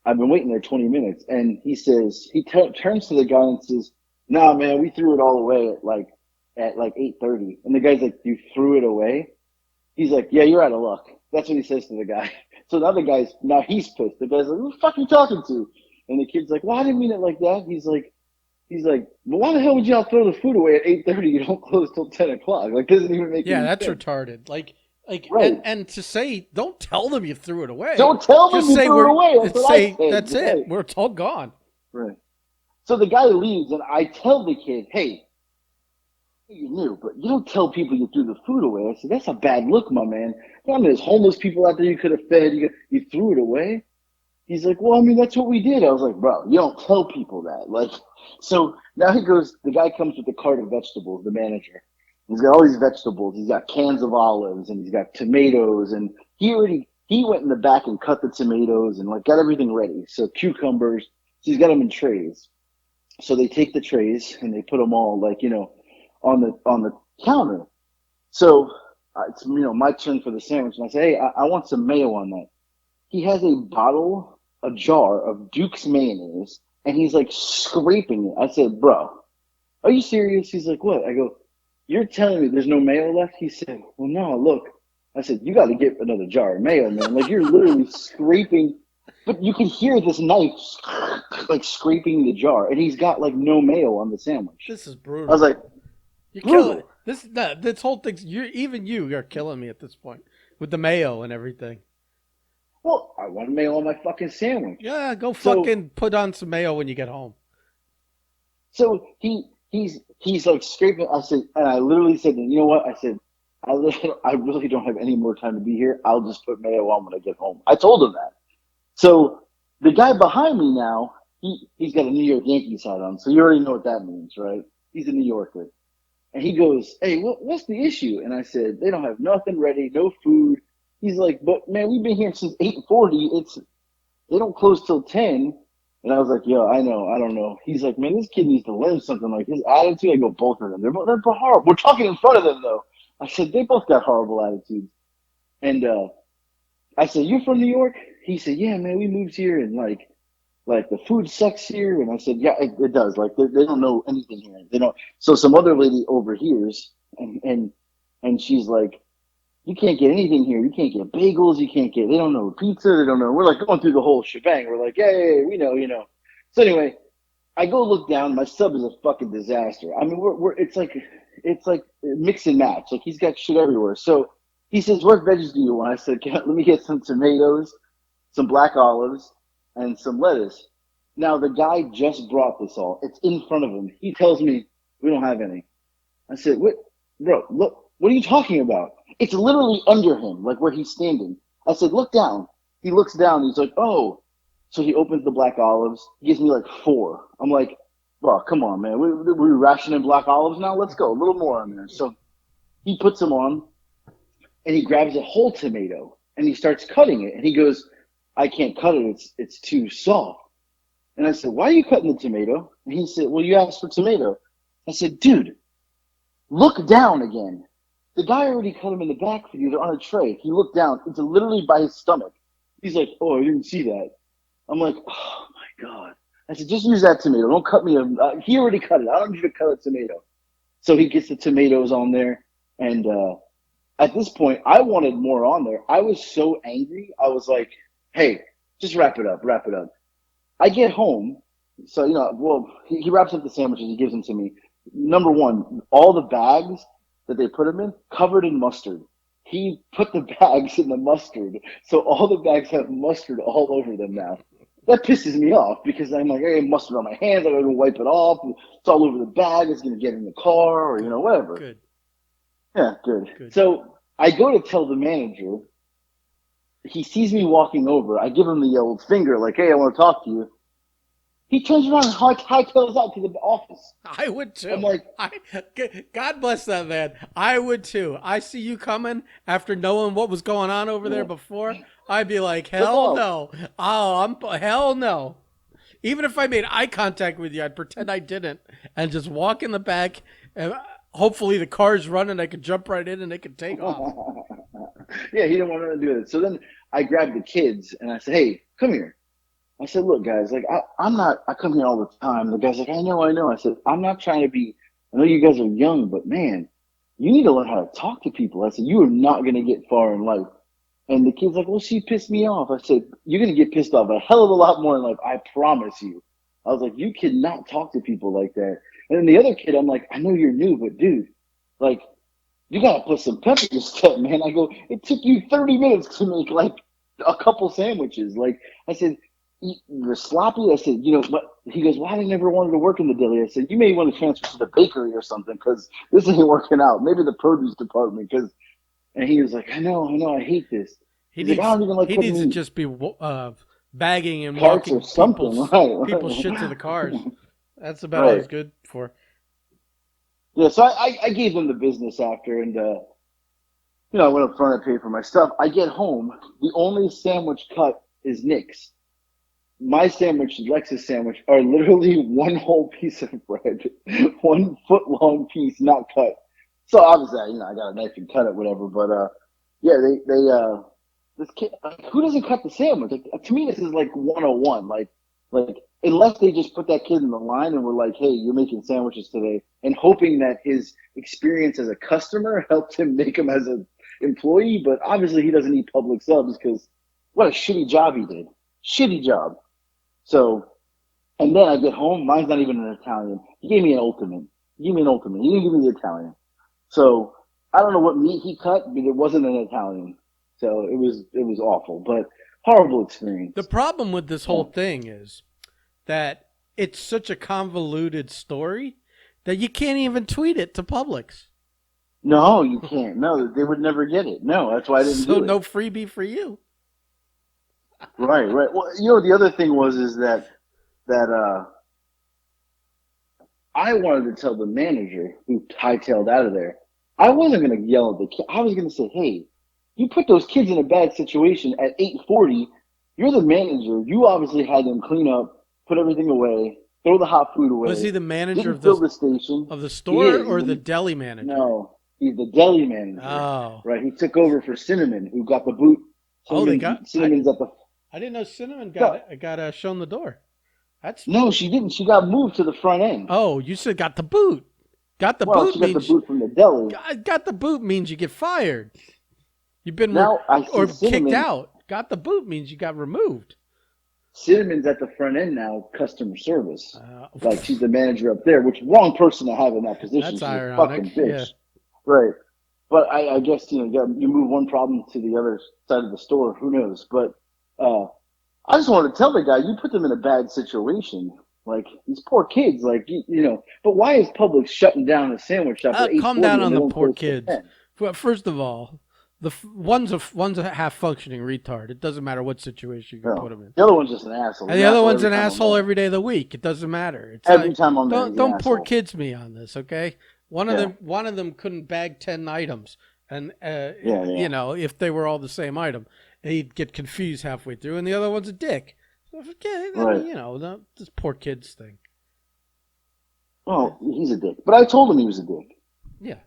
Speaker 1: I've been waiting there 20 minutes, and turns to the guy and says, "Nah, man, we threw it all away at like 8:30." And the guy's like, "You threw it away?" He's like, "Yeah, you're out of luck." That's what he says to the guy. So the other guy's now he's pissed. The guy's like, "Who the fuck are you talking to?" And the kid's like, "Well, I didn't mean it like that." He's like, well, why the hell would y'all throw the food away at 8:30? You don't close till 10 o'clock. Like, doesn't even make
Speaker 2: Yeah,
Speaker 1: any
Speaker 2: that's
Speaker 1: sense.
Speaker 2: retarded. Like,
Speaker 1: Right.
Speaker 2: and to say, don't tell them you threw it away.
Speaker 1: Don't tell them
Speaker 2: Just
Speaker 1: you
Speaker 2: say
Speaker 1: threw it
Speaker 2: we're.
Speaker 1: away. That's what I
Speaker 2: Say
Speaker 1: said.
Speaker 2: that's it.
Speaker 1: Right.
Speaker 2: We're it's all gone.
Speaker 1: Right. So the guy leaves, and I tell the kid, hey, you knew, but you don't tell people you threw the food away. I said, that's a bad look, my man. I mean, there's homeless people out there you could have fed. You threw it away. He's like, well, I mean, that's what we did. I was like, bro, you don't tell people that. Like, so now the guy comes with a cart of vegetables, the manager. He's got all these vegetables. He's got cans of olives and he's got tomatoes. And he went in the back and cut the tomatoes and like got everything ready. So cucumbers, so he's got them in trays. So they take the trays and they put them all like, on the counter. So it's, my turn for the sandwich. And I say, hey, I want some mayo on that. He has a jar of Duke's mayonnaise, and he's like scraping it. I said, bro, are you serious? He's like, what? I go, you're telling me there's no mayo left? He said, well, no, look. I said, you got to get another jar of mayo, man. Like, you're literally scraping, but you can hear this knife like scraping the jar, and he's got like no mayo on the sandwich.
Speaker 2: This is
Speaker 1: I was
Speaker 2: brutal.
Speaker 1: like,
Speaker 2: You're killing
Speaker 1: brutal.
Speaker 2: this. This whole thing. You're killing me at this point with the mayo and everything.
Speaker 1: Well, I want mayo on my fucking sandwich.
Speaker 2: Yeah, go
Speaker 1: So
Speaker 2: fucking put on some mayo when you get home.
Speaker 1: So he's like scraping. I said, and I literally said, you know what? I said, I really don't have any more time to be here. I'll just put mayo on when I get home. I told him that. So the guy behind me now, he's got a New York Yankees hat on. So you already know what that means, right? He's a New Yorker. And he goes, hey, what's the issue? And I said, they don't have nothing ready, no food. He's like, but man, we've been here since 8:40. They don't close till 10. And I was like, yo, I know, I don't know. He's like, man, this kid needs to learn something. Like his attitude. I go, both of them. They're horrible. We're talking in front of them though. I said they both got horrible attitudes. And I said, you're from New York? He said, yeah, man, we moved here and like the food sucks here. And I said, yeah, it does. Like they don't know anything here. They don't. So some other lady overhears and she's like, you can't get anything here. You can't get bagels. You can't get. They don't know pizza. They don't know. We're like going through the whole shebang. We're like, hey, we know, you know. So anyway, I go look down. My sub is a fucking disaster. I mean, we're it's like mix and match. Like he's got shit everywhere. So he says, "What veggies do you want?" I said, let me get some tomatoes, some black olives, and some lettuce. Now the guy just brought this all. It's in front of him. He tells me we don't have any. I said, "What, bro? Look, what are you talking about? It's literally under him, like where he's standing." I said, "Look down." He looks down. He's like, "Oh." So he opens the black olives. He gives me like four. I'm like, "Bro, come on, man. We rationing black olives now. Let's go. A little more on there." So he puts them on, and he grabs a whole tomato and he starts cutting it. And he goes, "I can't cut it. It's too soft." And I said, "Why are you cutting the tomato?" And he said, "Well, you asked for tomato." I said, "Dude, look down again." The guy already cut him in the back for you. They're on a tray. He looked down. It's literally by his stomach. He's like, "Oh, I didn't see that." I'm like, "Oh my god." I said, "Just use that tomato. Don't cut me a." He already cut it. I don't need to cut a tomato. So he gets the tomatoes on there, and at this point, I wanted more on there. I was so angry. I was like, "Hey, just wrap it up. Wrap it up." I get home, so well, he wraps up the sandwiches. He gives them to me. Number one, all the bags that they put them in covered in mustard. He put the bags in the mustard, so all the bags have mustard all over them now. That pisses me off because I'm like, I got mustard on my hands. I gotta go wipe it off. It's all over the bag. It's gonna get in the car or
Speaker 2: Good,
Speaker 1: whatever.
Speaker 2: good,
Speaker 1: Yeah, good.
Speaker 2: good.
Speaker 1: So I go to tell the manager. He sees me walking over. I give him the old finger, like, "Hey, I want to talk to you." He turns around and hightails out to the office.
Speaker 2: I would
Speaker 1: I'm
Speaker 2: too.
Speaker 1: like,
Speaker 2: I God bless that man. I would too. I see you coming after knowing what was going on over there
Speaker 1: "Yeah,
Speaker 2: before. I'd be like,
Speaker 1: look
Speaker 2: hell
Speaker 1: out."
Speaker 2: no. Oh, I'm hell no. Even if I made eye contact with you, I'd pretend I didn't and just walk in the back. And hopefully the car's running. I could jump right in and they could take off.
Speaker 1: Yeah, he didn't want to do it. So then I grabbed the kids and I said, "Hey, come here." I said, "Look, guys, like I'm not. I come here all the time." The guy's like, "I know, I know." I said, "I'm not trying to be. I know you guys are young, but man, you need to learn how to talk to people." I said, "You are not going to get far in life." And the kid's like, "Well, she pissed me off." I said, "You're going to get pissed off a hell of a lot more in life. I promise you." I was like, "You cannot talk to people like that." And then the other kid, I'm like, "I know you're new, but dude, like, you got to put some pep in your step, man." I go, "It took you 30 minutes to make like a couple sandwiches." Like, I said, "You're sloppy." I said, what? He goes, "Well, I never wanted to work in the deli." I said, "You may want to transfer to the bakery or something because this ain't working out. Maybe the produce department." Because, and he was like, I know, I hate this."
Speaker 2: He
Speaker 1: He's like, "I
Speaker 2: needs
Speaker 1: don't even like
Speaker 2: he
Speaker 1: cutting
Speaker 2: needs to
Speaker 1: meat."
Speaker 2: just be bagging and
Speaker 1: Carts or
Speaker 2: walking
Speaker 1: something,
Speaker 2: people's shit to
Speaker 1: right?
Speaker 2: the cars. That's about all
Speaker 1: Right.
Speaker 2: he's good for.
Speaker 1: Yeah, so I gave them the business after, and I went up front and paid for my stuff. I get home, the only sandwich cut is Nick's. My sandwich, Lex's sandwich, are literally one whole piece of bread, 1 foot long piece, not cut. So obviously, I got a knife and cut it, whatever. But yeah, this kid, who doesn't cut the sandwich? Like, to me, this is like 101. Like unless they just put that kid in the line and were like, "Hey, you're making sandwiches today," and hoping that his experience as a customer helped him make him as an employee. But obviously, he doesn't need public subs because what a shitty job he did. Shitty job. So, and then I get home, mine's not even an Italian. He gave me an ultimate. He gave me an ultimate. He didn't give me the Italian. So I don't know what meat he cut, but it wasn't an Italian. So it was awful, but horrible
Speaker 2: The
Speaker 1: experience.
Speaker 2: problem with this
Speaker 1: Yeah.
Speaker 2: whole thing is that it's such a convoluted story that you can't even tweet it to Publix.
Speaker 1: No, you can't. No, they would never get it. No, that's why I didn't
Speaker 2: So
Speaker 1: do it.
Speaker 2: no freebie for you.
Speaker 1: Right, right. Well, the other thing was is that I wanted to tell the manager who hightailed out of there. I wasn't going to yell at the kid. I was going to say, "Hey, you put those kids in a bad situation at 8:40. You're the manager. You obviously had them clean up put everything away, throw the hot food
Speaker 2: Was
Speaker 1: away,
Speaker 2: he the manager
Speaker 1: didn't fill the station.
Speaker 2: of the
Speaker 1: He
Speaker 2: store
Speaker 1: is.
Speaker 2: or the deli manager?
Speaker 1: No, he's the deli manager,
Speaker 2: Oh,
Speaker 1: right? He took over for Cinnamon, who got the boot.
Speaker 2: oh, they got.
Speaker 1: Cinnamon's at the.
Speaker 2: I didn't know Cinnamon
Speaker 1: No,
Speaker 2: got shown the door. That's.
Speaker 1: no, she didn't. She got moved to the front end.
Speaker 2: Oh, you said got the boot. Got the
Speaker 1: Well,
Speaker 2: boot
Speaker 1: she got the
Speaker 2: means
Speaker 1: boot from the deli.
Speaker 2: got the boot means you get fired. You've been
Speaker 1: Now I see
Speaker 2: or kicked
Speaker 1: Cinnamon.
Speaker 2: out. Got the boot means you got removed.
Speaker 1: Cinnamon's at the front end now, customer service.
Speaker 2: Uh,
Speaker 1: Like she's the manager up there, which wrong person to have in that position.
Speaker 2: That's
Speaker 1: She's a
Speaker 2: ironic.
Speaker 1: fucking bitch,
Speaker 2: Yeah.
Speaker 1: right? But I guess you move one problem to the other side of the store. Who knows? But I just wanted to tell the guy, you put them in a bad situation. Like these poor kids, like But why is Publix shutting down a sandwich shop at 8:40
Speaker 2: Calm down
Speaker 1: when
Speaker 2: on
Speaker 1: they
Speaker 2: the
Speaker 1: don't
Speaker 2: poor
Speaker 1: close till
Speaker 2: kids.
Speaker 1: 10?
Speaker 2: Well, first of all, one's a half functioning retard. It doesn't matter what situation you can
Speaker 1: No.
Speaker 2: put him in.
Speaker 1: The other one's just an asshole.
Speaker 2: And the other one's an asshole every day of the week. It doesn't matter. It's
Speaker 1: Every
Speaker 2: like,
Speaker 1: time I'm there, he's an
Speaker 2: don't poor
Speaker 1: asshole.
Speaker 2: kids me on this, okay? One of them couldn't bag 10 items, and if they were all the same item, he'd get confused halfway through. And the other one's a dick. So forget,
Speaker 1: Right.
Speaker 2: This poor kids thing.
Speaker 1: Well, he's a dick. But I told him he was a dick.
Speaker 2: Yeah,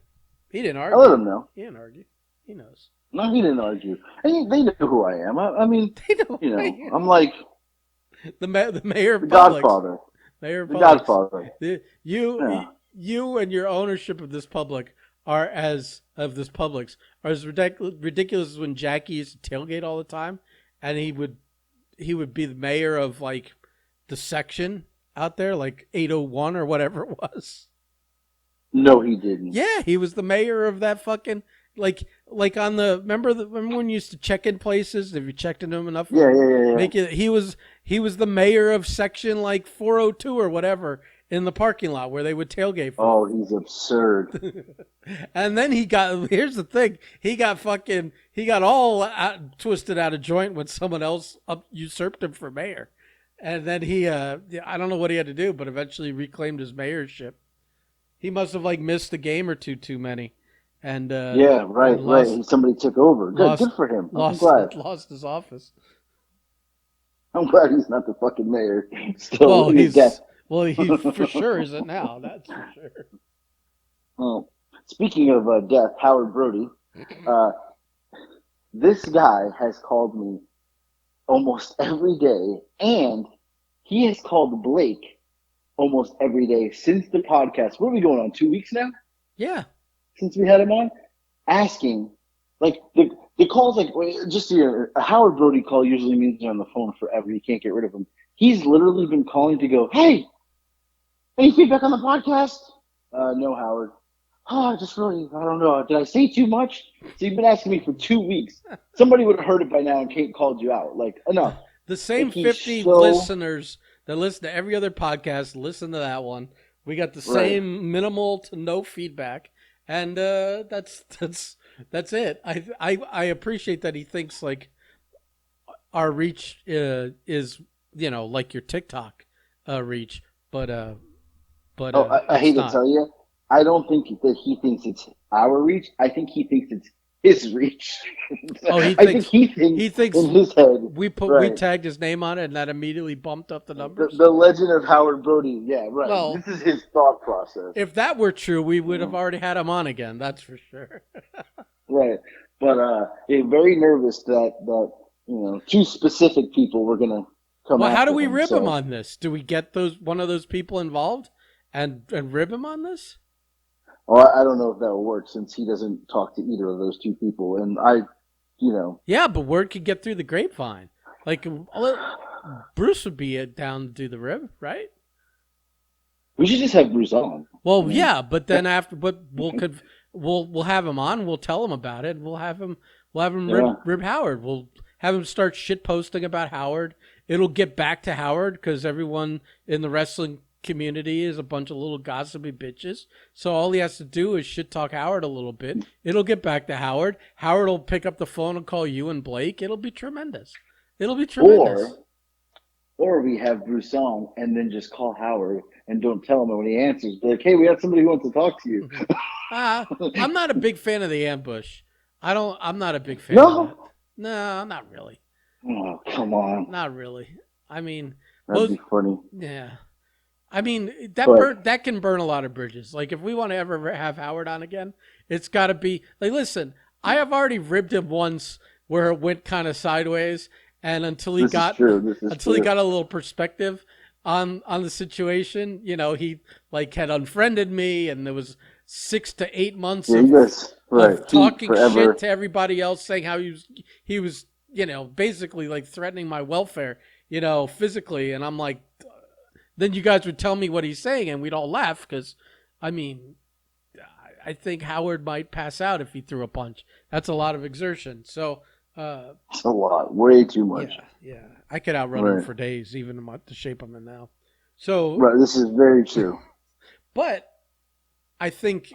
Speaker 2: he didn't
Speaker 1: I
Speaker 2: argue.
Speaker 1: let him know.
Speaker 2: He didn't argue. He knows.
Speaker 1: No, he didn't argue. And they know who I am. I mean,
Speaker 2: They know.
Speaker 1: I'm like
Speaker 2: The mayor of
Speaker 1: the
Speaker 2: Publix.
Speaker 1: Godfather.
Speaker 2: Mayor of
Speaker 1: The
Speaker 2: Publix.
Speaker 1: Godfather.
Speaker 2: You
Speaker 1: Yeah.
Speaker 2: you and your ownership of this Publix are as ridiculous as when Jackie used to tailgate all the time, and he would be the mayor of like the section out there, like 801 or whatever it was.
Speaker 1: No, he didn't.
Speaker 2: Yeah, he was the mayor of that fucking like on the remember when you used to check in places if you checked into them enough.
Speaker 1: Yeah.
Speaker 2: Make it. He was the mayor of section like 402 or whatever in the parking lot where they would tailgate.
Speaker 1: Oh, he's absurd.
Speaker 2: And then here's the thing. He got all twisted out of joint when someone else usurped him for mayor. And then I don't know what he had to do, but eventually reclaimed his mayorship. He must have like missed a game or two too many. And
Speaker 1: yeah, right. Somebody took over. Good for him. I'm glad.
Speaker 2: Lost his office.
Speaker 1: I'm glad he's not the fucking mayor. Still,
Speaker 2: he for sure isn't now. That's for sure.
Speaker 1: Well, speaking of death, Howard Brody, this guy has called me almost every day, and he has called Blake almost every day since the podcast. What are we going on? 2 weeks now?
Speaker 2: Yeah.
Speaker 1: Since we had him on, asking, like the calls, like just a Howard Brody call usually means you're on the phone forever. You can't get rid of him. He's literally been calling to go, hey, any feedback on the podcast? No, Howard. Oh, I don't know. Did I say too much? So you've been asking me for 2 weeks. Somebody would have heard it by now and Kate called you out. Like, enough.
Speaker 2: The same 50 listeners that listen to every other podcast, listen to that one. We got the same minimal to no feedback. And that's it. I appreciate that he thinks like our reach is like your TikTok reach, but
Speaker 1: I hate to tell you, I don't think that he thinks it's our reach. I think he thinks it's his reach.
Speaker 2: Oh,
Speaker 1: he thinks in his head.
Speaker 2: We tagged his name on it, and that immediately bumped up the numbers.
Speaker 1: The legend of Howard Brody. Yeah, right.
Speaker 2: Well,
Speaker 1: this is his thought process.
Speaker 2: If that were true, we would have already had him on again. That's for sure.
Speaker 1: Right, but very nervous that two specific people were gonna come.
Speaker 2: Well, how do we rib him on this? Do we get one of those people involved and rib him on this?
Speaker 1: Well, I don't know if that will work since he doesn't talk to either of those two people, and
Speaker 2: Yeah, but word could get through the grapevine. Like Bruce would be down to do the rib, right?
Speaker 1: We should just have Bruce on.
Speaker 2: Well, yeah, but then we'll have him on. We'll tell him about it. We'll have him rib Howard. We'll have him start shit posting about Howard. It'll get back to Howard because everyone in the wrestling community is a bunch of little gossipy bitches. So all he has to do is shit talk Howard a little bit. It'll get back to Howard. Howard will pick up the phone and call you and Blake. It'll be tremendous.
Speaker 1: Or we have Bruce on and then just call Howard and don't tell him when he answers. Be like, hey, we have somebody who wants to talk to you.
Speaker 2: I'm not a big fan of the ambush. I'm not a big fan of that. No, not really.
Speaker 1: Oh, come on.
Speaker 2: Not really. I mean,
Speaker 1: That'd
Speaker 2: Well,
Speaker 1: be funny.
Speaker 2: yeah. I mean,
Speaker 1: But
Speaker 2: that can burn a lot of bridges. Like if we want to ever have Howard on again, it's got to be like listen, I have already ribbed him once where it went kind of sideways and
Speaker 1: this is true. This is
Speaker 2: until he
Speaker 1: true.
Speaker 2: got a little perspective on the situation, he like had unfriended me and there was 6 to 8 months
Speaker 1: Yeah, you guys, right?
Speaker 2: of
Speaker 1: Heat
Speaker 2: talking shit
Speaker 1: forever.
Speaker 2: to everybody else saying how he was, basically like threatening my welfare, physically and I'm like then you guys would tell me what he's saying and we'd all laugh because, I mean, I think Howard might pass out if he threw a punch. That's a lot of exertion. So,
Speaker 1: It's a lot, way too much.
Speaker 2: yeah, I could outrun him
Speaker 1: Right,
Speaker 2: for days, even in the shape I'm in now. So,
Speaker 1: right. This is very true.
Speaker 2: but I think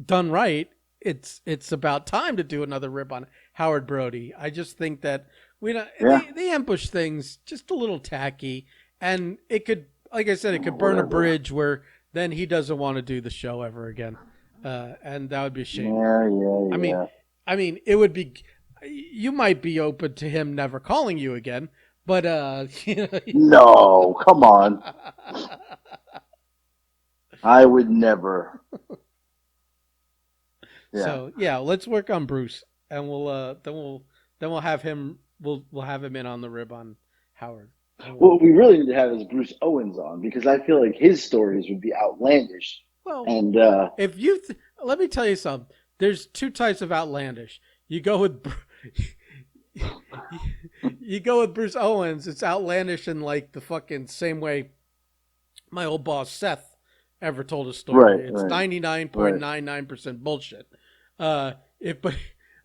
Speaker 2: done right, it's about time to do another rip on Howard Brody. I just think that we don't,
Speaker 1: Yeah,
Speaker 2: they ambush things just a little tacky, and it could, like I said, it could burn a
Speaker 1: whatever.
Speaker 2: bridge where then he doesn't want to do the show ever again, and that would be a shame.
Speaker 1: Yeah, yeah,
Speaker 2: I mean,
Speaker 1: yeah.
Speaker 2: it would be. You might be open to him never calling you again, but
Speaker 1: No, come on. I would never. Yeah.
Speaker 2: so yeah, let's work on Bruce, and we'll have him we'll have him in on the rib on Howard. And we'll,
Speaker 1: What we really need to have is Bruce Owens on because I feel like his stories would be outlandish.
Speaker 2: well,
Speaker 1: And
Speaker 2: if let me tell you something. There's two types of outlandish. You go with you go with Bruce Owens. It's outlandish in like the fucking same way my old boss Seth ever told a story.
Speaker 1: right,
Speaker 2: It's
Speaker 1: right,
Speaker 2: ninety nine point
Speaker 1: right.
Speaker 2: nine nine percent bullshit. If but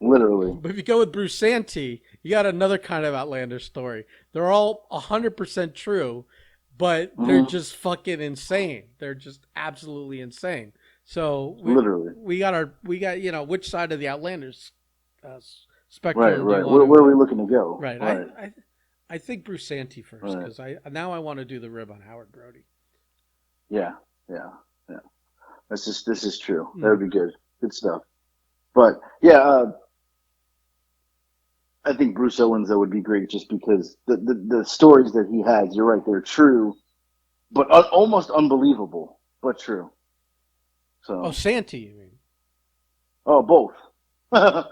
Speaker 1: Literally.
Speaker 2: But if you go with Bruce Santee, you got another kind of outlandish story. They're all 100% true, but they're
Speaker 1: Hmm.
Speaker 2: just fucking insane. They're just absolutely insane. So
Speaker 1: Literally.
Speaker 2: we got which side of the outlandish uh,
Speaker 1: Right,
Speaker 2: spectrum do you
Speaker 1: right.
Speaker 2: want
Speaker 1: Where are
Speaker 2: to?
Speaker 1: we looking to go?
Speaker 2: Right.
Speaker 1: Right,
Speaker 2: I think Bruce Santee first
Speaker 1: right.
Speaker 2: because I want to do the rib on Howard Brody.
Speaker 1: Yeah, yeah, yeah. This is true. That
Speaker 2: Mm.
Speaker 1: would be good. Good stuff. But yeah, I think Bruce Owens though would be great just because the stories that he has, you're right, they're true, but almost unbelievable, but true.
Speaker 2: Oh,
Speaker 1: So,
Speaker 2: Santee, you mean?
Speaker 1: oh, both.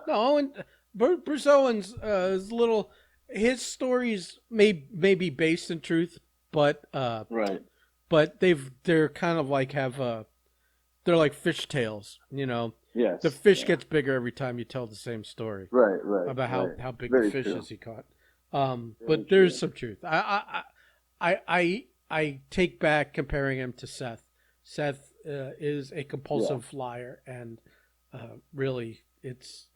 Speaker 2: No, Bruce Owens is a little. His stories may be based in truth, but
Speaker 1: Right.
Speaker 2: they're kind of like they're like fish tales. The
Speaker 1: Yes.
Speaker 2: fish
Speaker 1: Yeah.
Speaker 2: gets bigger every time you tell the same story
Speaker 1: Right. Right.
Speaker 2: about
Speaker 1: Right.
Speaker 2: how big the
Speaker 1: Very
Speaker 2: fish
Speaker 1: true.
Speaker 2: is he caught.
Speaker 1: Very
Speaker 2: But there's
Speaker 1: true.
Speaker 2: some truth. I take back comparing him to Seth. Seth is a
Speaker 1: Yeah.
Speaker 2: compulsive liar, and really,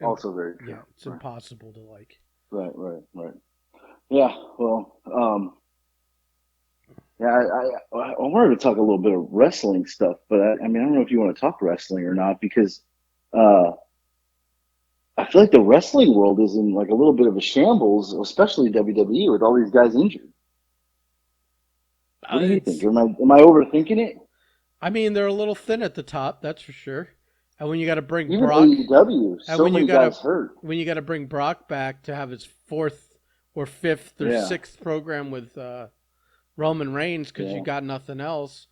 Speaker 1: Also very true.
Speaker 2: it's
Speaker 1: Right.
Speaker 2: impossible to like.
Speaker 1: Right. Right. Right. Yeah. Well. Yeah. I wanted to talk a little bit of wrestling stuff, but I mean, I don't know if you want to talk wrestling or not because uh, I feel like the wrestling world is in like a little bit of a shambles, especially WWE with all these guys injured. What do you think?
Speaker 2: It's
Speaker 1: Am I overthinking it?
Speaker 2: I mean, they're a little thin at the top, that's for sure. And when you got to bring
Speaker 1: Even
Speaker 2: Brock,
Speaker 1: AEW,
Speaker 2: and
Speaker 1: so many guys hurt.
Speaker 2: when you got to bring Brock back to have his fourth or fifth or
Speaker 1: Yeah,
Speaker 2: sixth program with Roman Reigns because you
Speaker 1: yeah,
Speaker 2: got nothing else.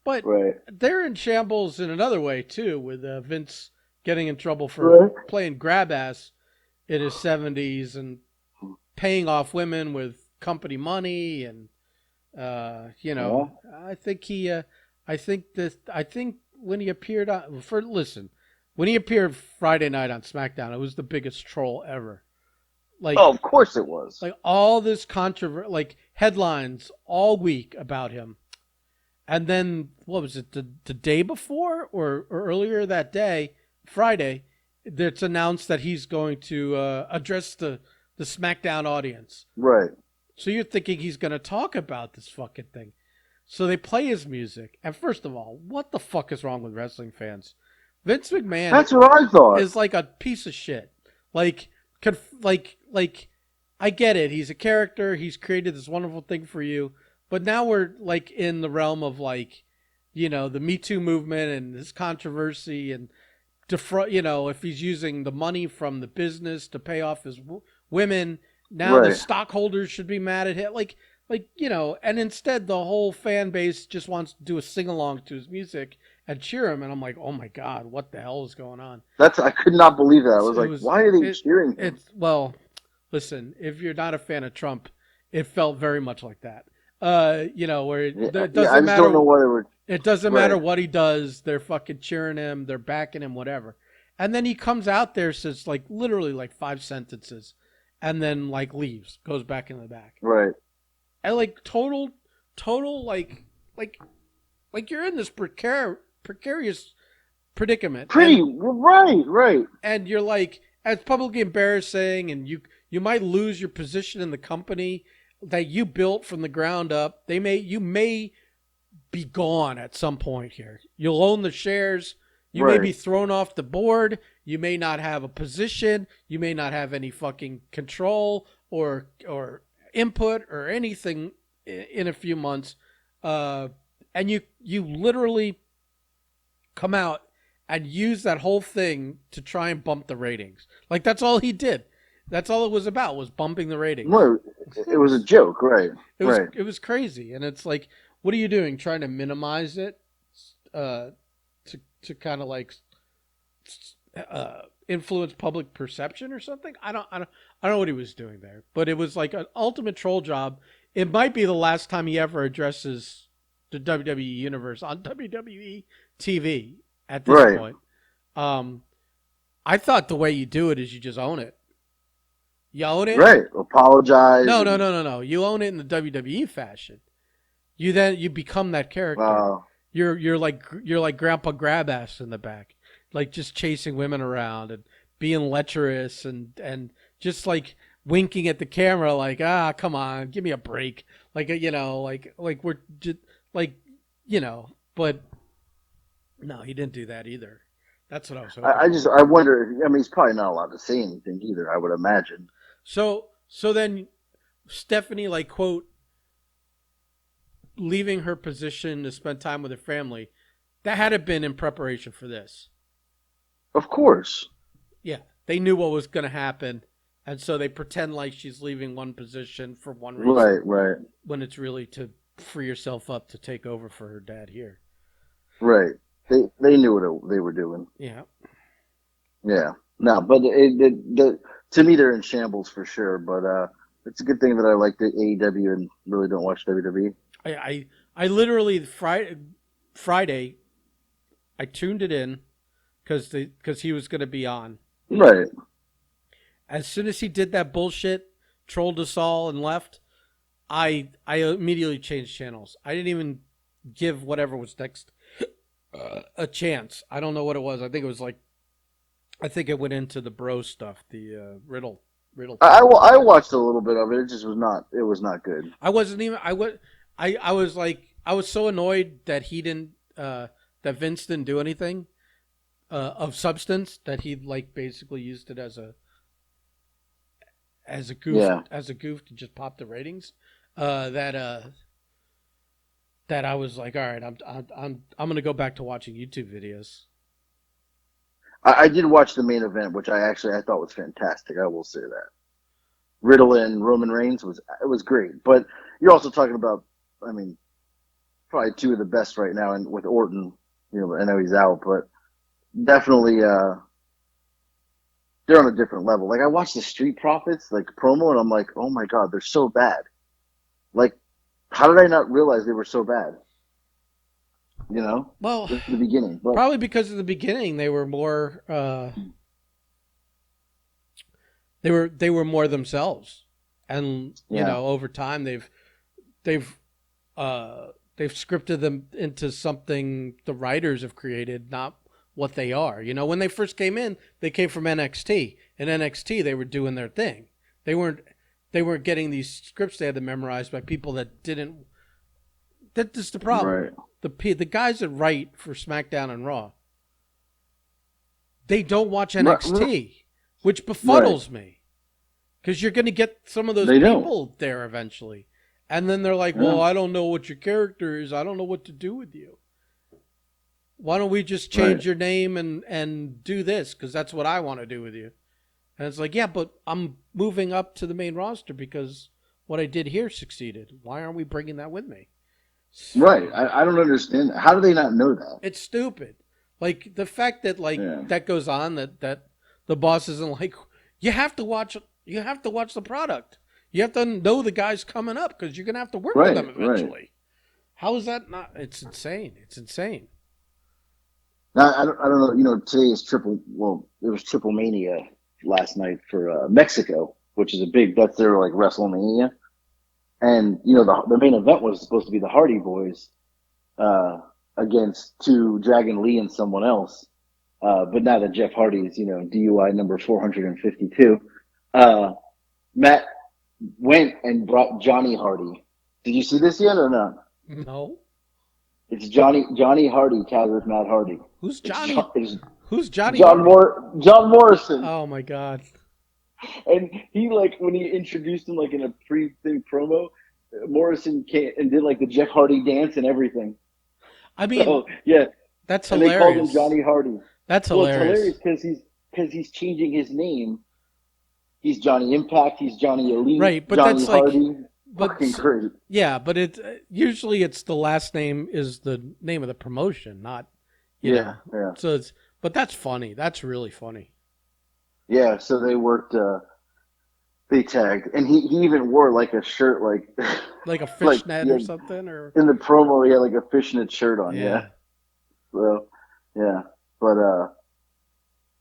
Speaker 2: But
Speaker 1: right,
Speaker 2: they're in shambles in another way too, with Vince getting in trouble for
Speaker 1: right.
Speaker 2: playing grab ass in his 70s and paying off women with company money and
Speaker 1: Yeah,
Speaker 2: I think I think when he appeared on for listen, when he appeared Friday night on SmackDown, it was the biggest troll ever.
Speaker 1: oh,
Speaker 2: Like
Speaker 1: of course it was.
Speaker 2: all this controversy, like headlines all week about him, and then what was it the day before or earlier that day, Friday, it's announced that he's going to address the SmackDown audience.
Speaker 1: Right.
Speaker 2: So you're thinking he's going to talk about this fucking thing. So they play his music. And first of all, what the fuck is wrong with wrestling fans? Vince McMahon
Speaker 1: That's what I thought.
Speaker 2: is like a piece of shit. Like, like, I get it. He's a character. He's created this wonderful thing for you. But now we're like in the realm of like, the Me Too movement and this controversy and if he's using the money from the business to pay off his women, now the
Speaker 1: Right.
Speaker 2: stockholders should be mad at him. Like like, and instead the whole fan base just wants to do a sing along to his music and cheer him, and I'm like, oh my god, what the hell is going on?
Speaker 1: I could not believe that. I was
Speaker 2: It
Speaker 1: like,
Speaker 2: was
Speaker 1: why are they
Speaker 2: it
Speaker 1: cheering him?
Speaker 2: it's well, listen, if you're not a fan of Trump, it felt very much like that. Where
Speaker 1: Yeah,
Speaker 2: it
Speaker 1: yeah, I
Speaker 2: doesn't
Speaker 1: just don't know
Speaker 2: matter.
Speaker 1: why they were.
Speaker 2: It doesn't matter
Speaker 1: Right,
Speaker 2: what he does. They're fucking cheering him. They're backing him. Whatever. And then he comes out there, says like literally like five sentences, and then like leaves, goes back in the back,
Speaker 1: right.
Speaker 2: and like total like like you're in this precarious predicament,
Speaker 1: Pretty right, right,
Speaker 2: and you're like, it's publicly embarrassing, and you might lose your position in the company that you built from the ground up. You may be gone at some point here. You'll own the shares. You may
Speaker 1: right,
Speaker 2: be thrown off the board. You may not have a position. You may not have any fucking control or input or anything in a few months. And you literally come out and use that whole thing to try and bump the ratings. Like that's all he did. That's all it was about, was bumping the ratings.
Speaker 1: no, it
Speaker 2: It
Speaker 1: was a
Speaker 2: was
Speaker 1: joke, right, right.
Speaker 2: it was crazy, and it's like, what are you doing? Trying to minimize it, uh, to kind of like influence public perception or something? I don't know what he was doing there, but it was like an ultimate troll job. It might be the last time he ever addresses the WWE universe on WWE TV at this
Speaker 1: Right,
Speaker 2: point. Um, I thought the way you do it is you just own it. You own it.
Speaker 1: right. Apologize
Speaker 2: No, no,
Speaker 1: and
Speaker 2: no, no, no. You own it in the WWE fashion. You become that character.
Speaker 1: uh,
Speaker 2: You're like Grandpa Grabass in the back, like just chasing women around and being lecherous and just like winking at the camera, like, come on, give me a break, like, like we're just like, but no, he didn't do that either. That's what I was hoping for.
Speaker 1: I wonder. I mean, he's probably not allowed to say anything either. I would imagine.
Speaker 2: So then Stephanie, like, quote, leaving her position to spend time with her family, that had been in preparation for this.
Speaker 1: Of course.
Speaker 2: Yeah, they knew what was going to happen, and so they pretend like she's leaving one position for one reason
Speaker 1: Right, right,
Speaker 2: when it's really to free herself up to take over for her dad here.
Speaker 1: right. They knew what they were doing.
Speaker 2: Yeah.
Speaker 1: Yeah. No, but to me they're in shambles for sure. But it's a good thing that I like the AEW and really don't watch WWE.
Speaker 2: I literally Friday I tuned it in because he was going to be on.
Speaker 1: Right.
Speaker 2: As soon as he did that bullshit, trolled us all and left, I immediately changed channels. I didn't even give whatever was next a chance. I don't know what it was. I think it went into the bro stuff, the riddle thing.
Speaker 1: I watched a little bit of it. It just was not. It was not good.
Speaker 2: I wasn't even. I was like, I was so annoyed that he didn't. That Vince didn't do anything of substance. That he like basically used it as a goof
Speaker 1: Yeah.
Speaker 2: to just pop the ratings. That I was like, all right, I'm gonna go back to watching YouTube videos.
Speaker 1: I did watch the main event, which I thought was fantastic. I will say that Riddle and Roman Reigns was great. But you're also talking about, I mean, probably two of the best right now, and with Orton, I know he's out, but definitely they're on a different level. Like I watched the Street Profits like promo, and I'm like, oh my god, they're so bad. Like, how did I not realize they were so bad?
Speaker 2: Well,
Speaker 1: In the beginning. But
Speaker 2: probably because in the beginning they were more they were more themselves, and
Speaker 1: yeah,
Speaker 2: over time they've scripted them into something the writers have created, not what they are. When they first came in, they came from NXT. In NXT, they were doing their thing. They weren't getting these scripts they had to memorize by people that didn't. That's the problem.
Speaker 1: right.
Speaker 2: The guys that write for SmackDown and Raw, they don't watch
Speaker 1: Right,
Speaker 2: NXT, which befuddles me, because you're going to get some of those
Speaker 1: They don't.
Speaker 2: people there eventually, and then they're like,
Speaker 1: Yeah.
Speaker 2: "Well, I don't know what your character is. I don't know what to do with you. Why don't we just change
Speaker 1: Right.
Speaker 2: your name and do this? Because that's what I want to do with you." And it's like, yeah, but I'm moving up to the main roster because what I did here succeeded. Why aren't we bringing that with me? It's
Speaker 1: Right.
Speaker 2: fucking,
Speaker 1: I don't understand that. How do they not know that?
Speaker 2: it's stupid. Like the fact that like
Speaker 1: Yeah.
Speaker 2: that goes on that the boss isn't like you have to watch the product. You have to know the guys coming up because you're gonna have to work with them
Speaker 1: Right. Right.
Speaker 2: eventually. How is that not? It's insane. It's insane.
Speaker 1: Now, I don't know. Today is triple. Well, it was Triple Mania last night for Mexico, which is a big. That's their like WrestleMania, and the main event was supposed to be the Hardy Boys uh, against two Dragon Lee and someone else. But now that Jeff Hardy is DUI number 452, uh, Matt went and brought Johnny Hardy. Did you see this yet or not?
Speaker 2: No.
Speaker 1: It's Johnny Hardy tagged with Matt Hardy.
Speaker 2: Who's
Speaker 1: It's
Speaker 2: Johnny?
Speaker 1: It's
Speaker 2: Who's Johnny Hardy?
Speaker 1: John Morrison.
Speaker 2: Oh my god.
Speaker 1: And he like when he introduced him like in a pre-thing promo, Morrison came and did like the Jeff Hardy dance and everything.
Speaker 2: I mean,
Speaker 1: So yeah,
Speaker 2: that's
Speaker 1: and they called him
Speaker 2: hilarious.
Speaker 1: Johnny Hardy.
Speaker 2: That's
Speaker 1: Well, it's
Speaker 2: hilarious.
Speaker 1: hilarious because he's changing his name. He's Johnny Impact. He's Johnny Elite.
Speaker 2: Right, but
Speaker 1: Johnny
Speaker 2: that's like,
Speaker 1: Hardy.
Speaker 2: but
Speaker 1: Fucking great.
Speaker 2: yeah, but it usually it's the last name is the name of the promotion, not you
Speaker 1: Yeah,
Speaker 2: know.
Speaker 1: yeah,
Speaker 2: So it's but that's funny. That's really funny.
Speaker 1: yeah. So they worked. They tagged, and he even wore like a shirt like
Speaker 2: Like a
Speaker 1: like
Speaker 2: fishnet or
Speaker 1: yeah.
Speaker 2: something, or
Speaker 1: In the promo, he had like a fishnet shirt on. Yeah.
Speaker 2: yeah.
Speaker 1: So yeah, but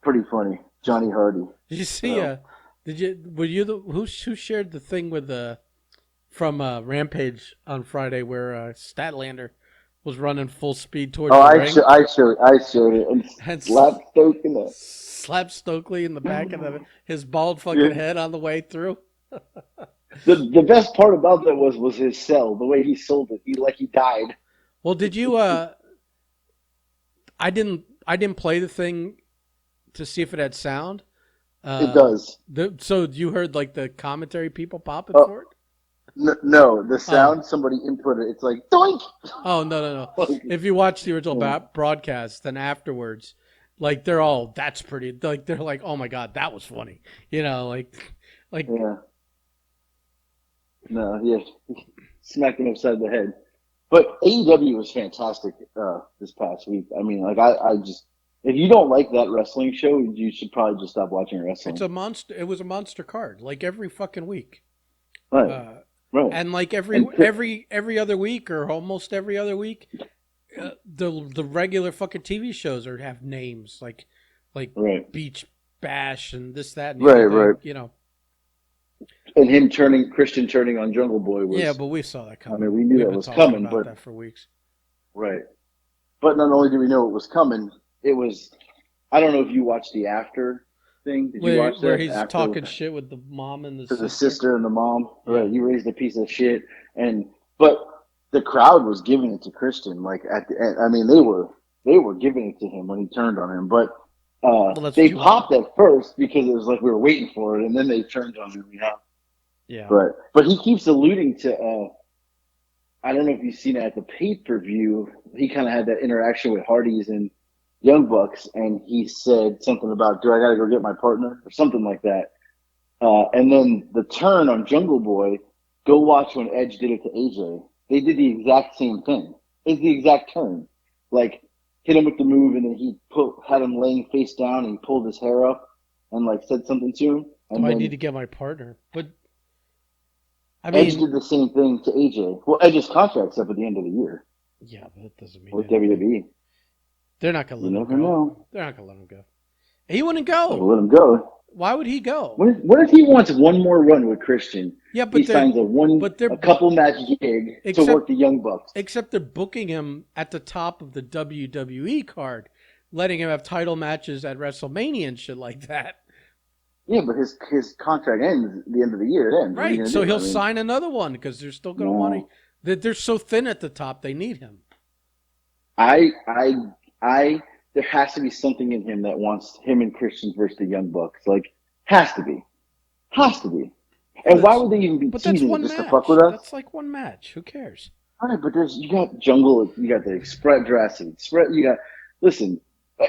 Speaker 1: pretty funny. Johnny Hardy.
Speaker 2: Did you see?
Speaker 1: So
Speaker 2: Did you? Were you the who shared the thing with the from Rampage on Friday where Statlander was running full speed towards
Speaker 1: oh,
Speaker 2: the ring
Speaker 1: I showed it and
Speaker 2: and
Speaker 1: slapped Stoke in the.
Speaker 2: slapped Stokely in the back of his bald
Speaker 1: Yeah.
Speaker 2: fucking head on the way through.
Speaker 1: The best part about that was his sell, the way he sold it. He died.
Speaker 2: Well, did you? I didn't play the thing to see if it had sound.
Speaker 1: It does.
Speaker 2: So you heard like the commentary people popping
Speaker 1: Oh
Speaker 2: for it?
Speaker 1: no, the
Speaker 2: Oh,
Speaker 1: sound somebody inputted. It's like doink.
Speaker 2: oh no.
Speaker 1: Like,
Speaker 2: If you watch the original
Speaker 1: yeah,
Speaker 2: broadcast, then afterwards, like they're all that's pretty. Like they're like, oh my god, that was funny. Like
Speaker 1: yeah. No, yeah. Smacked him upside the head. But AEW was fantastic this past week. I mean, like I just if you don't like that wrestling show, you should probably just stop watching
Speaker 2: it's
Speaker 1: wrestling.
Speaker 2: a monster. It was a monster card, like every fucking week.
Speaker 1: Right,
Speaker 2: Uh,
Speaker 1: right.
Speaker 2: and like
Speaker 1: And
Speaker 2: every other week or almost every other week, the regular fucking TV shows have names like
Speaker 1: right,
Speaker 2: Beach Bash and this that and the
Speaker 1: right,
Speaker 2: other
Speaker 1: right.
Speaker 2: thing. You know,
Speaker 1: And Christian turning on Jungle Boy
Speaker 2: yeah,
Speaker 1: was.
Speaker 2: but we saw that
Speaker 1: I mean,
Speaker 2: coming.
Speaker 1: we knew
Speaker 2: We've
Speaker 1: that
Speaker 2: been
Speaker 1: was
Speaker 2: talking
Speaker 1: coming,
Speaker 2: about
Speaker 1: but
Speaker 2: that for weeks.
Speaker 1: right. But not only did we know it was coming, it was. I don't know if you watched the after thing. Did you watch
Speaker 2: Where
Speaker 1: that
Speaker 2: he's
Speaker 1: after
Speaker 2: talking shit with the mom and the
Speaker 1: to the
Speaker 2: sister.
Speaker 1: sister and the mom?
Speaker 2: Yeah.
Speaker 1: Right. You raised a piece of shit, but the crowd was giving it to Christian. Like at the end, I mean, they were giving it to him when he turned on him, but.
Speaker 2: Well, that's what
Speaker 1: They
Speaker 2: you want.
Speaker 1: popped at first because it was like we were waiting for it, and then they turned on him.
Speaker 2: Yeah.
Speaker 1: But he keeps alluding to. I don't know if you've seen it at the pay-per-view. He kind of had that interaction with Hardy's and Young Bucks, and he said something about, "Do I got to go get my partner?" or something like that. And then the turn on Jungle Boy. Go watch when Edge did it to AJ. They did the exact same thing. It's the exact turn. Like hit him with the move, and then he had him laying face down, and he pulled his hair up and like said something to him,
Speaker 2: Do
Speaker 1: and
Speaker 2: I need
Speaker 1: then
Speaker 2: to get my partner? But I
Speaker 1: Edge
Speaker 2: mean,
Speaker 1: did the same thing to AJ. Well, Edge's contract's up at the end of the year
Speaker 2: yeah, but that doesn't mean
Speaker 1: with
Speaker 2: anything.
Speaker 1: WWE.
Speaker 2: They're not gonna
Speaker 1: You
Speaker 2: let him
Speaker 1: never
Speaker 2: go.
Speaker 1: know.
Speaker 2: They're not gonna let him go. He wouldn't
Speaker 1: I'll
Speaker 2: go.
Speaker 1: let him go.
Speaker 2: Why would he go?
Speaker 1: What if he wants one more run with Christian?
Speaker 2: Yeah,
Speaker 1: He signs a
Speaker 2: they're
Speaker 1: couple match gig to
Speaker 2: except
Speaker 1: work the Young Bucks.
Speaker 2: except they're booking him at the top of the WWE card, letting him have title matches at WrestleMania and shit like that.
Speaker 1: Yeah, but his contract ends at the end of the year. It ends. What are you
Speaker 2: Right.
Speaker 1: gonna
Speaker 2: So
Speaker 1: do?
Speaker 2: he'll
Speaker 1: I mean,
Speaker 2: sign another one because they're still gonna want to.
Speaker 1: no.
Speaker 2: They're so thin at the top. They need him.
Speaker 1: I I I there has to be something in him that wants him and Christian versus the Young Bucks. Like has to be.
Speaker 2: Well,
Speaker 1: And why would they even be
Speaker 2: but that's
Speaker 1: teasing it
Speaker 2: one
Speaker 1: just to fuck
Speaker 2: match.
Speaker 1: with us?
Speaker 2: That's like one match. Who cares?
Speaker 1: All right, but you got Jungle, you got the Express Jurassic Express, you got. Listen,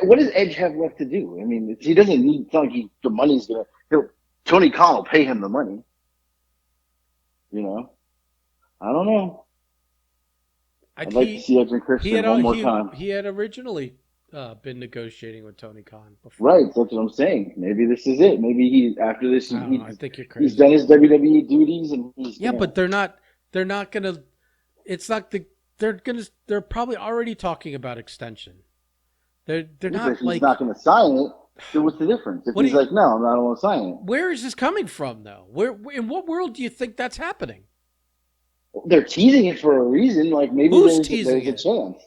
Speaker 1: what does Edge have left to do? I mean, he doesn't need. It's not like the money's gonna. Tony Khan will pay him the money. You know, I don't know.
Speaker 2: I,
Speaker 1: I'd like to see Edge and
Speaker 2: he
Speaker 1: Christian
Speaker 2: had
Speaker 1: one more time.
Speaker 2: he had originally been negotiating with Tony Khan before.
Speaker 1: Right, that's what I'm saying. Maybe this is it. Maybe he after this
Speaker 2: I don't know. I think you're
Speaker 1: he's
Speaker 2: crazy.
Speaker 1: done his WWE duties and he's
Speaker 2: Yeah,
Speaker 1: gonna.
Speaker 2: but they're not. They're not gonna. It's not the. They're gonna. They're probably already talking about extension. They're
Speaker 1: Yeah, but if
Speaker 2: not
Speaker 1: he's
Speaker 2: like.
Speaker 1: not gonna sign it, then what's the difference? If
Speaker 2: What do
Speaker 1: he's
Speaker 2: you?
Speaker 1: like, no, I don't want to sign it.
Speaker 2: Where is this coming from, though? Where? In what world do you think that's happening?
Speaker 1: They're teasing it for a reason. Like maybe
Speaker 2: Who's
Speaker 1: there's
Speaker 2: teasing
Speaker 1: a
Speaker 2: it?
Speaker 1: chance.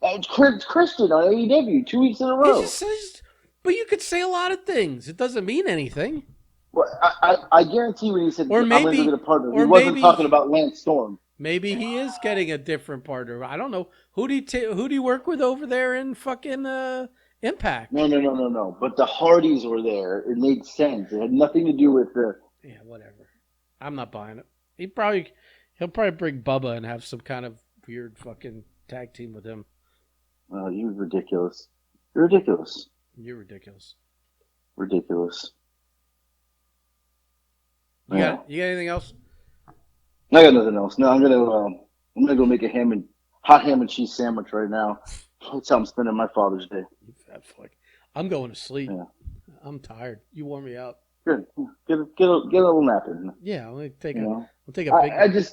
Speaker 1: Oh, it's Christian on AEW 2 weeks in a
Speaker 2: He
Speaker 1: row.
Speaker 2: just says. But you could say a lot of things. It doesn't mean anything.
Speaker 1: Well, I guarantee when he said
Speaker 2: Or
Speaker 1: I'm going to go get a
Speaker 2: maybe.
Speaker 1: partner, he
Speaker 2: Or
Speaker 1: wasn't talking
Speaker 2: maybe.
Speaker 1: about Lance Storm.
Speaker 2: Maybe he is getting a different partner. I don't know. Who do you work with over there in fucking Impact?
Speaker 1: No. But the Hardys were there. It made sense. It had nothing to do with the.
Speaker 2: Yeah, whatever. I'm not buying it. He'll probably bring Bubba and have some kind of weird fucking tag team with him.
Speaker 1: You're ridiculous. You're ridiculous.
Speaker 2: You're ridiculous.
Speaker 1: Ridiculous.
Speaker 2: You
Speaker 1: Yeah.
Speaker 2: got anything else?
Speaker 1: I got nothing else. No, I'm gonna go make a hot ham and cheese sandwich right now. That's how I'm spending my Father's Day.
Speaker 2: You fat fuck. I'm going to sleep.
Speaker 1: Yeah.
Speaker 2: I'm tired. You wore me out.
Speaker 1: Good. Get a little nap in.
Speaker 2: Yeah,
Speaker 1: You know.
Speaker 2: I'll take a big.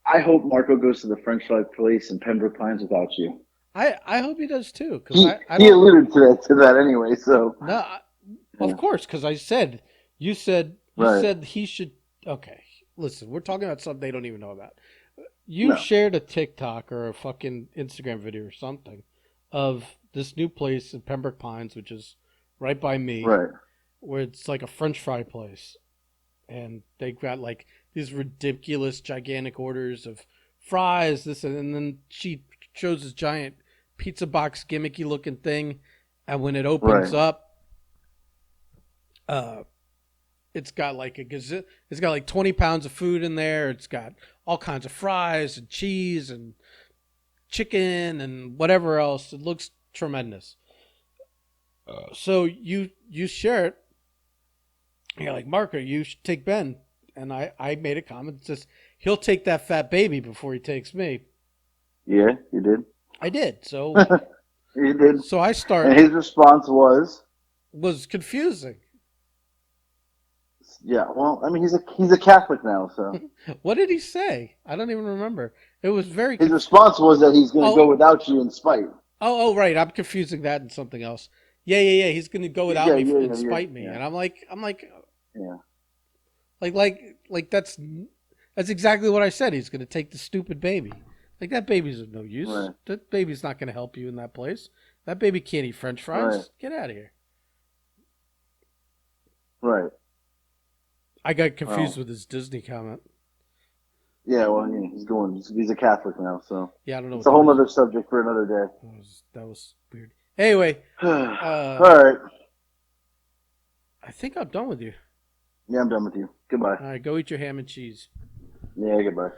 Speaker 1: I hope Marco goes to the French fry place in Pembroke Pines without you.
Speaker 2: I hope he does too, because I
Speaker 1: He
Speaker 2: don't.
Speaker 1: alluded to that anyway. So
Speaker 2: No,
Speaker 1: yeah.
Speaker 2: of course, because you
Speaker 1: Right.
Speaker 2: said he should. Okay, listen, we're talking about something they don't even know about. You
Speaker 1: No.
Speaker 2: shared a TikTok or a fucking Instagram video or something of this new place in Pembroke Pines, which is right by me,
Speaker 1: Right.
Speaker 2: where it's like a French fry place, and they got like these ridiculous, gigantic orders of fries, this and then she shows this giant pizza box gimmicky looking thing, and when it opens
Speaker 1: Right.
Speaker 2: up, uh, it's got like it's got like 20 pounds of food in there. It's got all kinds of fries and cheese and chicken and whatever else. It looks tremendous. So you share it. You're like, Marco, you should take Ben. And I made a comment that says, he'll take that fat baby before he takes me.
Speaker 1: Yeah, you did.
Speaker 2: I did. So
Speaker 1: You did.
Speaker 2: so I
Speaker 1: And his response
Speaker 2: was confusing.
Speaker 1: yeah. Well, I mean, he's a Catholic now, so
Speaker 2: What did he say? I don't even remember. It was very
Speaker 1: his response was that he's going to go
Speaker 2: Oh,
Speaker 1: without you in spite.
Speaker 2: right. I'm confusing that and something else. Yeah. He's gonna go without me and spite me,
Speaker 1: Yeah.
Speaker 2: and I'm like,
Speaker 1: Yeah.
Speaker 2: like that's exactly what I said. He's gonna take the stupid baby. Like that baby's of no use.
Speaker 1: Right.
Speaker 2: That baby's not gonna help you in that place. That baby can't eat French fries.
Speaker 1: Right.
Speaker 2: Get out of here.
Speaker 1: Right.
Speaker 2: I got confused
Speaker 1: Well,
Speaker 2: with his Disney comment.
Speaker 1: yeah. Well, yeah, he's a Catholic now, so
Speaker 2: Yeah, I don't know
Speaker 1: it's
Speaker 2: what
Speaker 1: a
Speaker 2: that
Speaker 1: whole
Speaker 2: is.
Speaker 1: other subject for another
Speaker 2: That was weird. Anyway,
Speaker 1: day. All
Speaker 2: uh,
Speaker 1: right.
Speaker 2: I think I'm done with you.
Speaker 1: Yeah, I'm done with you. Goodbye.
Speaker 2: All right, go eat your ham and cheese.
Speaker 1: Yeah, goodbye.